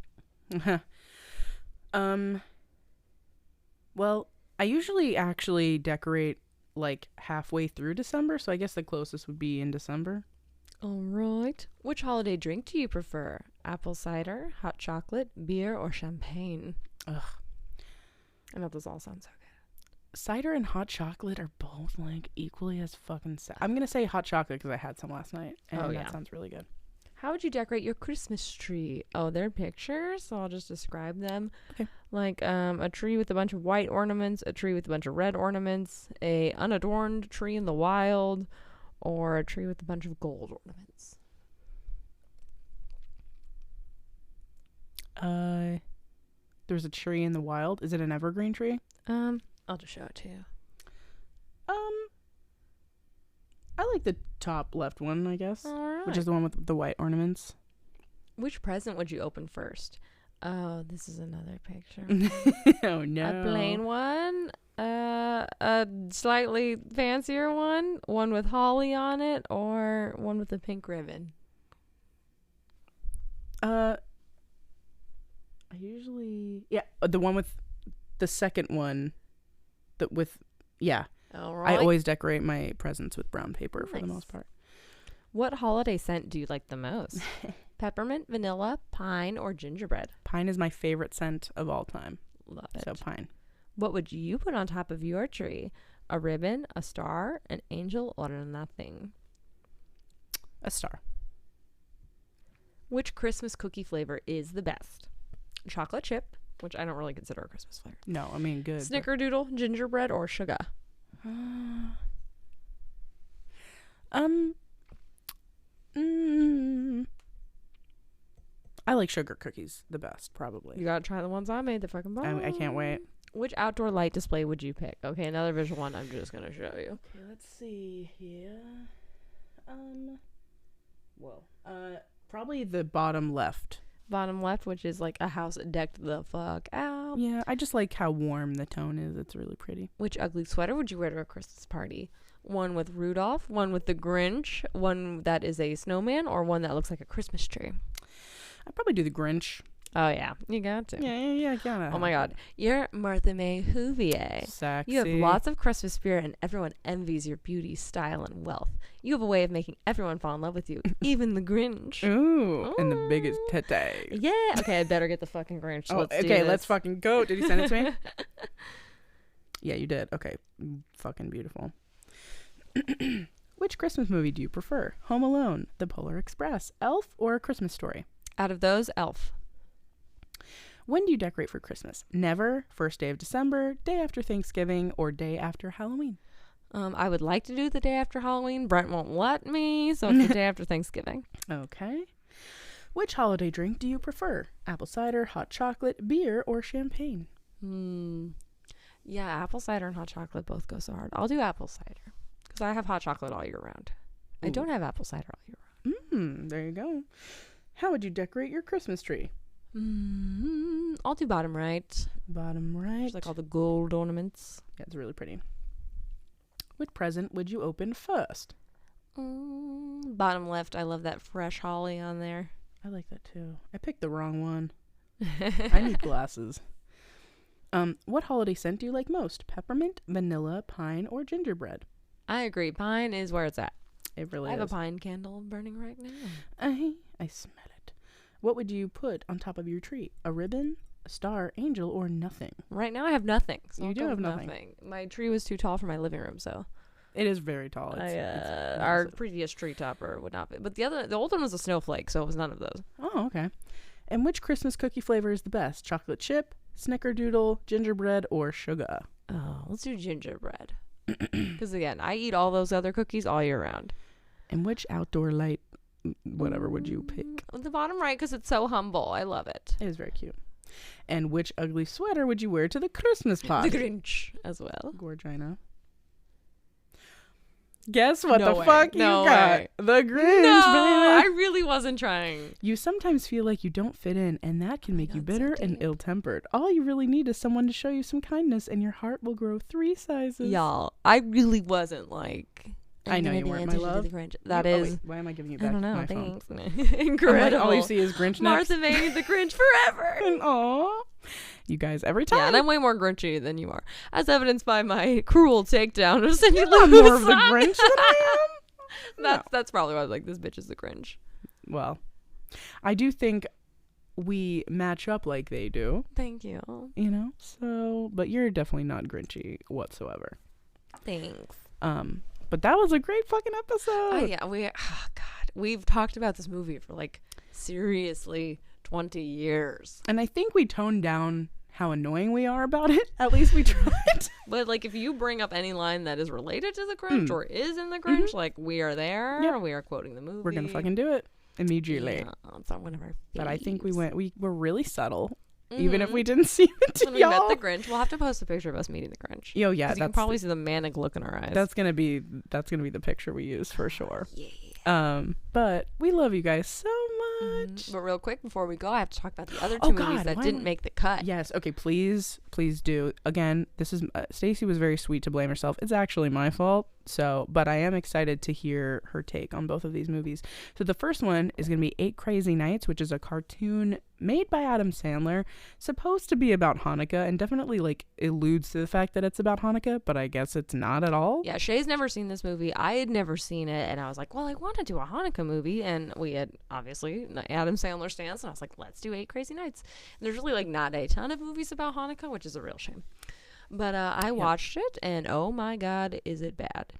Well, I usually actually decorate like halfway through December, so I guess the closest would be in December. All right. Which holiday drink do you prefer? Apple cider, hot chocolate, beer, or champagne? Ugh. I know those all sound so good. Cider and hot chocolate are both like equally as fucking sad. I'm gonna say hot chocolate because I had some last night, and that sounds really good. How would you decorate your Christmas tree? Oh, they're pictures, so I'll just describe them. Okay. Like a tree with a bunch of white ornaments, a tree with a bunch of red ornaments, a unadorned tree in the wild, or a tree with a bunch of gold ornaments. There's a tree in the wild. Is it an evergreen tree? I'll just show it to you. I like the top left one, I guess. All right. Which is the one with the white ornaments. Which present would you open first? Oh, this is another picture. Oh no. A plain one, a slightly fancier one with holly on it, or one with a pink ribbon. I usually the one with the second one All right. I always decorate my presents with brown paper for the Nice. most part. What holiday scent do you like the most? Peppermint, vanilla, pine, or gingerbread? Pine is my favorite scent of all time. Love it. So pine. What would you put on top of your tree? A ribbon, a star, an angel, or nothing? A star. Which Christmas cookie flavor is the best? Chocolate chip, which I don't really consider a Christmas flavor. No, I mean good. Snickerdoodle, gingerbread, or sugar? I like sugar cookies the best, probably. You gotta try the ones I made. The fucking bomb. I can't wait. Which outdoor light display would you pick? Okay, another visual one. I'm just gonna show you. Okay, let's see here. Probably the bottom left. Bottom left, which is like a house decked the fuck out. Yeah, I just like how warm the tone is. It's really pretty. Which ugly sweater would you wear to a Christmas party? One with Rudolph, one with the Grinch, one that is a snowman, or one that looks like a Christmas tree? I'd probably do the Grinch. Oh yeah, you got to. Yeah, gotta. Oh my God, you're Martha May Huvier. Sexy. You have lots of Christmas spirit, and everyone envies your beauty, style, and wealth. You have a way of making everyone fall in love with you, even the Grinch. Ooh, and the biggest tete. Yeah. Okay, I better get the fucking Grinch. Oh, Let's do okay, this. let's fucking go. Did you send it to me? Yeah, you did. Okay, fucking beautiful. Which Christmas movie do you prefer? Home Alone, The Polar Express, Elf, or A Christmas Story? Out of those, Elf. When do you decorate for Christmas? Never, first day of December, day after Thanksgiving, or day after Halloween? I would like to do the day after Halloween. Brent won't let me, so it's the day after Thanksgiving. Okay. Which holiday drink do you prefer? Apple cider, hot chocolate, beer, or champagne? Yeah, apple cider and hot chocolate both go so hard. I'll do apple cider because I have hot chocolate all year round. I don't have apple cider all year round. There you go. How would you decorate your Christmas tree? I'll do bottom right. Bottom right. Just like all the gold ornaments. Yeah, it's really pretty. Which present would you open first? Bottom left. I love that fresh holly on there. I like that too. I picked the wrong one. I need glasses. What holiday scent do you like most? Peppermint, vanilla, pine, or gingerbread? I agree. Pine is where it's at. It really I is. have a pine candle burning right now. I smell it. What would you put on top of your tree? A ribbon, a star, angel, or nothing? Right now I have nothing. So You I'll do go have with nothing. My tree was too tall for my living room, so It is very tall. our previous tree topper would not be. But the old one was a snowflake, so it was none of those. Oh, okay. And which Christmas cookie flavor is the best? Chocolate chip, snickerdoodle, gingerbread, or sugar? Oh, let's do gingerbread. Because again, I eat all those other cookies all year round. And which outdoor light, whatever, would you pick? The bottom right, because it's so humble. I love it. It is very cute. And which ugly sweater would you wear to the Christmas party? The Grinch as well. Gorgina. Guess what No the way. fuck No you got? way. The Grinch, No, baby. I really wasn't trying. You sometimes feel like you don't fit in, and that can make you God, so bitter and deep. ill-tempered. All you really need is someone to show you some kindness, and your heart will grow 3 sizes. Y'all, I really wasn't like. I know I'm you gonna weren't, be my love. The Grinch. That Oh, is. wait, why am I giving you I back don't know. my phone? Thanks. Incredible. All you see is Grinch next. Martha made the Grinch forever. Aw. You guys, every time. Yeah, and I'm way more Grinchy than you are, as evidenced by my cruel takedown of Cindy You're Lou's not more of the song. Grinch than I am. That's probably why I was like, this bitch is the Grinch. Well, I do think we match up like they do, Thank you. you know? So, but you're definitely not Grinchy whatsoever. Thanks. But that was a great fucking episode. Oh yeah, we've talked about this movie for like seriously 20 years. And I think we toned down how annoying we are about it. At least we tried. But like, if you bring up any line that is related to the Grinch or is in the Grinch, like we are there. Yep. We are quoting the movie. We're gonna fucking do it immediately. Yeah, it's on one of our. But I think we faves. were really subtle, even if we didn't seem it to When we met y'all. the Grinch, we'll have to post a picture of us meeting the Grinch. Yo, yeah, 'Cause you can that's probably see the manic look in our eyes. that's gonna be the picture we use for sure. Yeah. But we love you guys so much. But real quick before we go, I have to talk about the other two Oh, movies God, that why didn't don't- make the cut. Yes. Okay. Please do. Again, this is Stacy was very sweet to blame herself. It's actually my fault. So, but I am excited to hear her take on both of these movies. So the first one is going to be 8 Crazy Nights, which is a cartoon made by Adam Sandler, supposed to be about Hanukkah, and definitely like alludes to the fact that it's about Hanukkah, but I guess it's not at all. Yeah, Shay's never seen this movie. I had never seen it, and I was like, well, I want to do a Hanukkah movie, and we had obviously Adam Sandler stance, and I was like, let's do 8 Crazy Nights. And there's really like not a ton of movies about Hanukkah, which is a real shame. But I watched it, and oh my God, is it bad?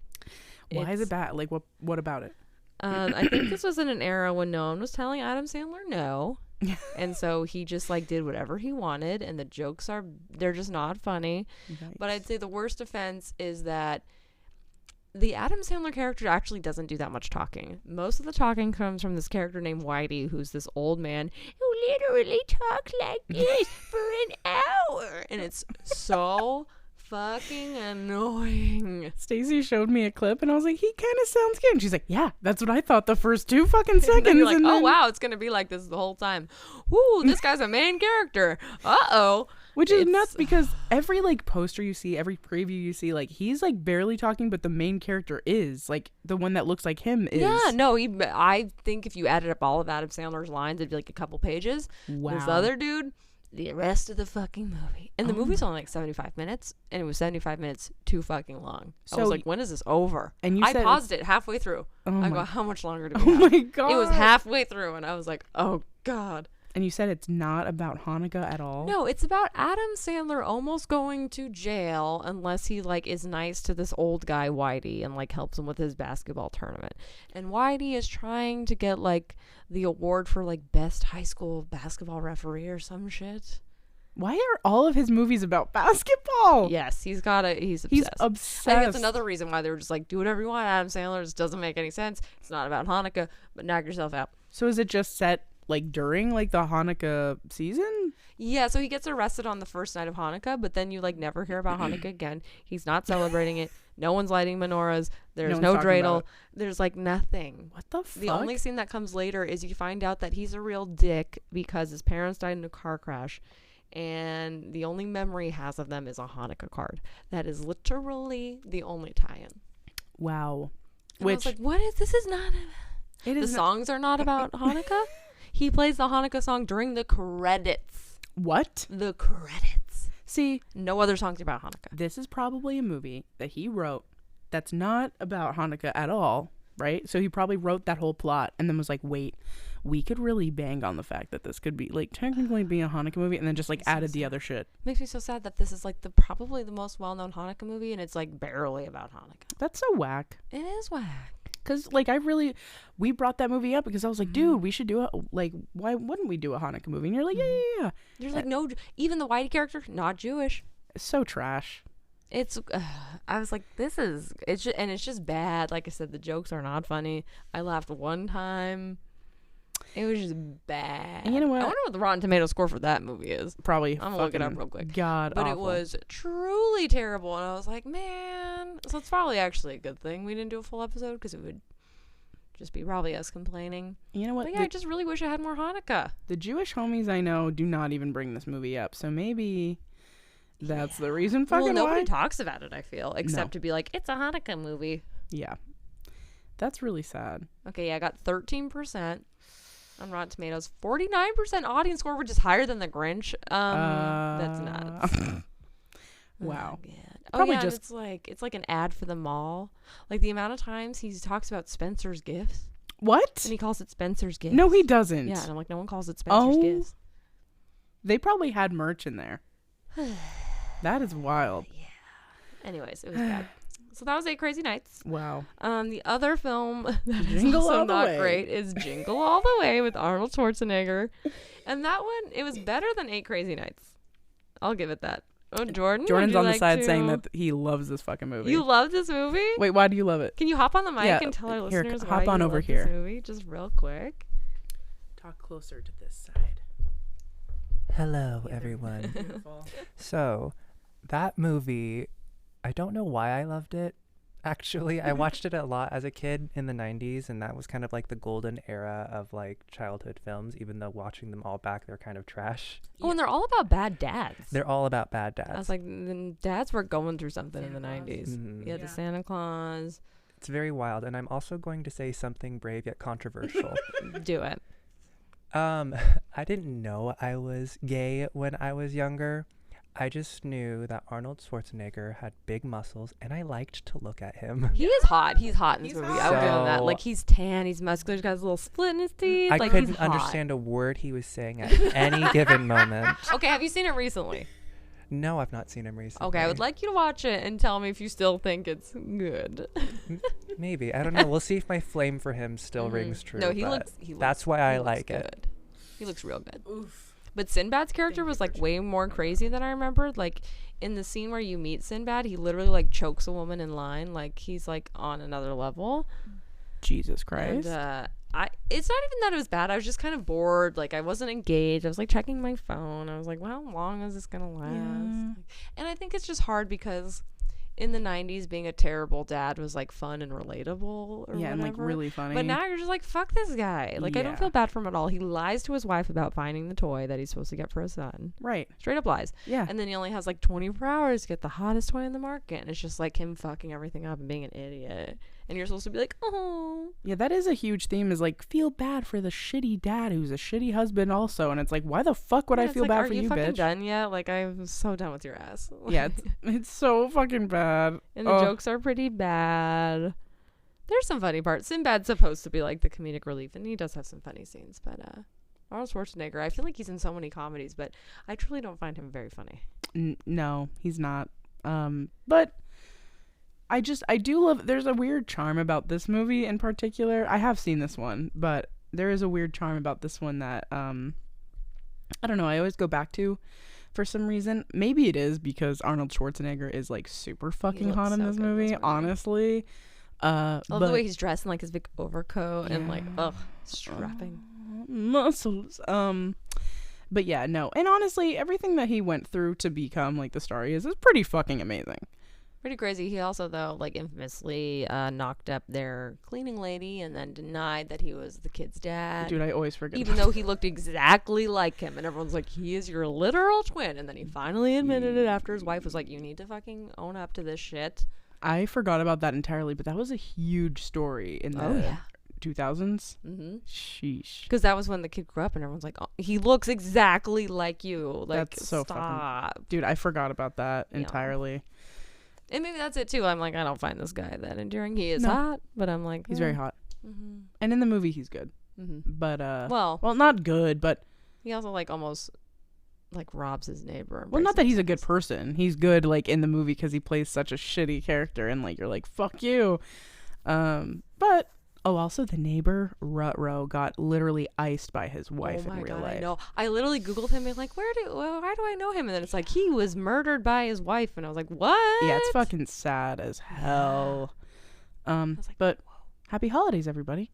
Why is it bad? Like, what about it? I think this was in an era when no one was telling Adam Sandler no. And so he just like did whatever he wanted, and the jokes they're just not funny. Yikes. But I'd say the worst offense is that the Adam Sandler character actually doesn't do that much talking. Most of the talking comes from this character named Whitey, who's this old man who literally talks like this for an hour. And it's so fucking annoying. Stacy showed me a clip, and I was like, he kind of sounds good. And she's like, yeah, that's what I thought the first 2 fucking seconds. And then you're like, and oh then- wow, it's gonna be like this the whole time. Woo, this guy's a main character. Uh-oh. Which is It's- nuts because every like poster you see, every preview you see, like he's like barely talking, but the main character is like the one that looks like him is. Yeah, no, I think if you added up all of Adam Sandler's lines, it'd be like a couple pages. Wow. This other dude, the rest of the fucking movie. And the movie's only like 75 minutes, and it was 75 minutes too fucking long. I was So like, when is this over? and you I said paused it halfway through. Oh I my- go, how much longer do Oh we have? my god. It was halfway through, and I was like, oh God. And you said it's not about Hanukkah at all? No, it's about Adam Sandler almost going to jail unless he like is nice to this old guy Whitey and like helps him with his basketball tournament. And Whitey is trying to get like the award for like best high school basketball referee or some shit. Why are all of his movies about basketball? Yes, he's obsessed. He's I obsessed. think it's another reason why they were just like, do whatever you want, Adam Sandler. This doesn't make any sense. It's not about Hanukkah, but knock yourself out. So is it just set like during like the Hanukkah season? Yeah, so he gets arrested on the first night of Hanukkah, but then you like never hear about Hanukkah again. He's not celebrating it. No one's lighting menorahs. There's no one's talking about dreidel. There's like nothing. What the fuck? The only scene that comes later is you find out that he's a real dick because his parents died in a car crash. And the only memory he has of them is a Hanukkah card. That is literally the only tie-in. Wow. And I was like, what is this? Is not. The songs are not about Hanukkah. He plays the Hanukkah song during the credits. What? The credits. See, no other songs about Hanukkah. This is probably a movie that he wrote that's not about Hanukkah at all, right? So he probably wrote that whole plot and then was like, wait, we could really bang on the fact that this could be like technically be a Hanukkah movie, and then just like added the other shit. Makes me so sad that this is like probably the most well-known Hanukkah movie, and it's like barely about Hanukkah. That's so whack. It is whack. Because, like, we brought that movie up because I was like, dude, we should do it. Like, why wouldn't we do a Hanukkah movie? And you're like, yeah. You're like, no, even the white character, not Jewish. It's so trash. It's, I was like, it's just bad. Like I said, the jokes are not funny. I laughed one time. It was just bad. And you know what? I wonder what the Rotten Tomato score for that movie is. Probably. I'm gonna look it up real quick. God, but awful. It was truly terrible, and I was like, man. So it's probably actually a good thing we didn't do a full episode, because it would just be probably us complaining. You know what? But yeah, I just really wish I had more Hanukkah. The Jewish homies I know do not even bring this movie up, so maybe that's the reason. Fucking nobody why? talks about it. I feel except to be like, it's a Hanukkah movie. Yeah, that's really sad. Okay, yeah, I got 13%. On Rotten Tomatoes, 49% audience score, which is higher than the Grinch. That's nuts. Wow. Oh, Probably yeah, just it's like an ad for the mall. Like the amount of times he talks about Spencer's Gifts. What? And he calls it Spencer's Gifts. No, he doesn't. Yeah, and I'm like, no one calls it Spencer's Gifts. They probably had merch in there. That is wild. Yeah. Anyways, it was bad. So that was 8 Crazy Nights. Wow. The other film that is Jingle also All the not Way. great is Jingle All the Way with Arnold Schwarzenegger. And that one, it was better than 8 Crazy Nights. I'll give it that. Oh, Jordan? Jordan's would you on the like side saying to- that he loves this fucking movie. You love this movie? Wait, why do you love it? Can you hop on the mic Yeah, and tell our here, listeners hop why on you over love here. this movie? Just real quick. Talk closer to this side. Hello, everyone. Beautiful. So, that movie, I don't know why I loved it. Actually, I watched it a lot as a kid in the 90s, and that was kind of like the golden era of like childhood films, even though watching them all back, they're kind of trash. Oh, and they're all about bad dads. They're all about bad dads. I was like, the dads were going through something in the Santa Claus. 90s. Mhm. Yeah, the Santa Claus. It's very wild, and I'm also going to say something brave yet controversial. Do it. I didn't know I was gay when I was younger. I just knew that Arnold Schwarzenegger had big muscles, and I liked to look at him. He is hot. He's hot in this He's movie. hot. I'll give him that. So- Like, he's tan. He's muscular. He's got his little split in his teeth. I like, couldn't he's hot. understand a word he was saying at any given moment. Okay, have you seen it recently? No, I've not seen him recently. Okay, I would like you to watch it and tell me if you still think it's good. Maybe. I don't know. We'll see if my flame for him still rings true. No, he but looks. that's why I he looks like it. good. He looks real good. Oof. But Sinbad's character was like way more crazy than I remembered. Like in the scene where you meet Sinbad, he literally like chokes a woman in line. Like he's like on another level. Jesus Christ. And it's not even that it was bad. I was just kind of bored. Like I wasn't engaged. I was like checking my phone. I was like, well, how long is this gonna last? Yeah. And I think it's just hard because in the 90s being a terrible dad was like fun and relatable or Yeah, and like whatever. really funny. But now you're just like, fuck this guy. Like I don't Yeah. feel bad for him at all. He lies to his wife about finding the toy that he's supposed to get for his son. Right. Straight up lies. Yeah. And then he only has like 24 hours to get the hottest toy in the market. And it's just like him fucking everything up and being an idiot. And you're supposed to be like, oh. Yeah, that is a huge theme, is like feel bad for the shitty dad who's a shitty husband also. And it's like, why the fuck would I Yeah, it's feel like, bad are for you you, fucking bitch? done yet? Like I'm so done with your ass. Yeah, it's so fucking bad. And the Ugh. jokes are pretty bad. There's some funny parts. Sinbad's supposed to be like the comedic relief, and he does have some funny scenes. But Arnold Schwarzenegger, I feel like he's in so many comedies, but I truly don't find him very funny. No, he's not. But I do love, there's a weird charm about this movie in particular. I have seen this one, but there is a weird charm about this one that, I don't know, I always go back to for some reason. Maybe it is because Arnold Schwarzenegger is like super fucking looks hot in so this good in movie, this movie. honestly. I love But the way he's dressed in like his big overcoat and like, Yeah. ugh, strapping. muscles. But yeah, no. And honestly, everything that he went through to become like the star he is pretty fucking amazing. Pretty crazy. He also, though, like, infamously knocked up their cleaning lady and then denied that he was the kid's dad. Dude, I always forget. Even though he looked exactly like him. And everyone's like, he is your literal twin. And then he finally admitted it after his wife was like, you need to fucking own up to this shit. I forgot about that entirely, but that was a huge story in the 2000s. Mm-hmm. Sheesh. Because that was when the kid grew up and everyone's like, oh, he looks exactly like you. Like, That's so stop. fucking... Dude, I forgot about that entirely. And maybe that's it too. I'm like, I don't find this guy that endearing. He is hot, but I'm like, he's very hot. Mm-hmm. And in the movie, he's good. Mm-hmm. But well, not good, but he also like almost like robs his neighbor. Well, not that he's a good person. He's good like in the movie because he plays such a shitty character, and like you're like fuck you. But also the neighbor Rutrow got literally iced by his wife in real life. I know. I literally Googled him and like, why do I know him? And then it's like he was murdered by his wife, and I was like, what? Yeah, it's fucking sad as hell. But happy holidays, everybody.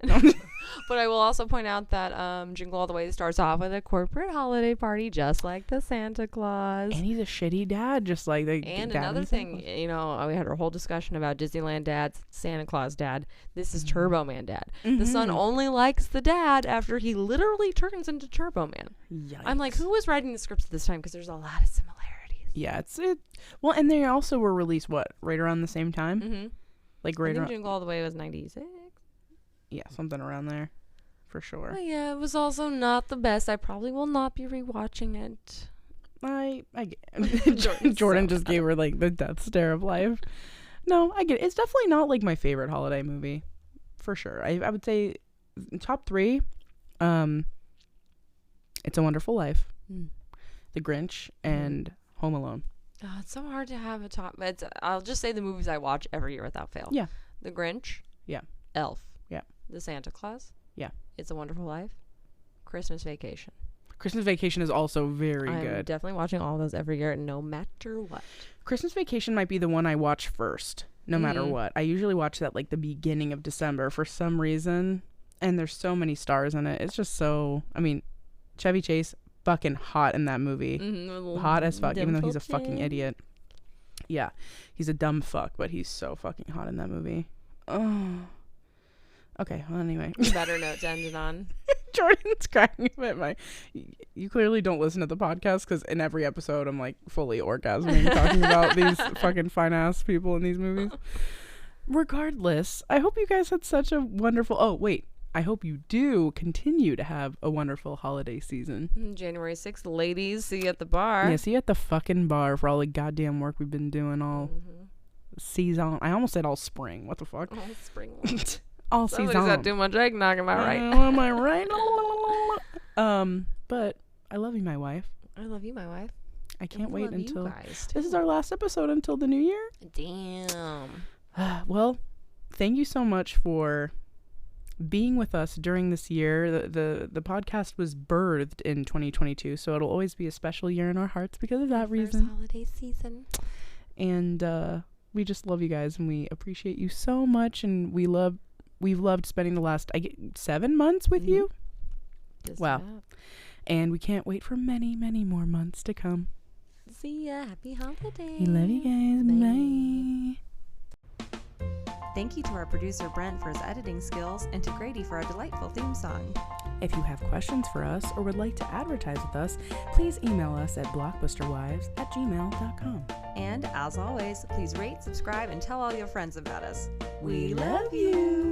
But I will also point out that Jingle All the Way starts off with a corporate holiday party, just like the Santa Claus. And he's a shitty dad, just like the And dad another thing, you know, we had our whole discussion about Disneyland dads, Santa Claus dad. This is Turbo Man dad. The son only likes the dad after he literally turns into Turbo Man. Yikes. I'm like, who was writing the scripts at this time? Because there's a lot of similarities. Yeah, well, and they also were released right around the same time. Mm-hmm. Like I right think around. Jingle All the Way was 96. Yeah, something around there, for sure. But yeah, it was also not the best. I probably will not be rewatching it. I get Jordan just gave her like the death stare of life. No, I get it. It's definitely not like my favorite holiday movie, for sure. I would say top 3. It's a Wonderful Life, The Grinch, and Home Alone. Oh, it's so hard to have a top. I'll just say the movies I watch every year without fail. Yeah. The Grinch. Yeah. Elf. Yeah. The Santa Claus. Yeah. It's a Wonderful Life. Christmas Vacation. Christmas Vacation is also very I'm good. definitely watching all those every year, no matter what. Christmas Vacation might be the one I watch first, no matter what. I usually watch that like the beginning of December for some reason, and there's so many stars in it. It's just so. I mean, Chevy Chase fucking hot in that movie, hot as fuck. Even though he's a fucking idiot. Yeah, he's a dumb fuck, but he's so fucking hot in that movie. Oh. Okay, well, anyway. Better note to end it on. Jordan's cracking up at you clearly don't listen to the podcast because in every episode I'm like fully orgasming talking about these fucking fine ass people in these movies. Regardless, I hope you guys had such a wonderful, I hope you do continue to have a wonderful holiday season. January 6th, ladies, see you at the bar. Yeah, see you at the fucking bar for all the goddamn work we've been doing all season. I almost said all spring. What the fuck? All spring. All Somebody's season. got too much eggnog, am I right? Am I right? But I love you, my wife. I love you, my wife. I can't wait until this is our last episode until the new year. Damn. Well, thank you so much for being with us during this year. The podcast was birthed in 2022, so it'll always be a special year in our hearts because of that reason. First holiday season. And we just love you guys, and we appreciate you so much, and we've loved spending the last 7 months with you. Wow. And we can't wait for many, many more months to come. See ya. Happy holidays. We love you guys. Bye. Thank you to our producer Brent for his editing skills and to Grady for our delightful theme song. If you have questions for us or would like to advertise with us, please email us at blockbusterwives@gmail.com. And as always, please rate, subscribe, and tell all your friends about us. We love you.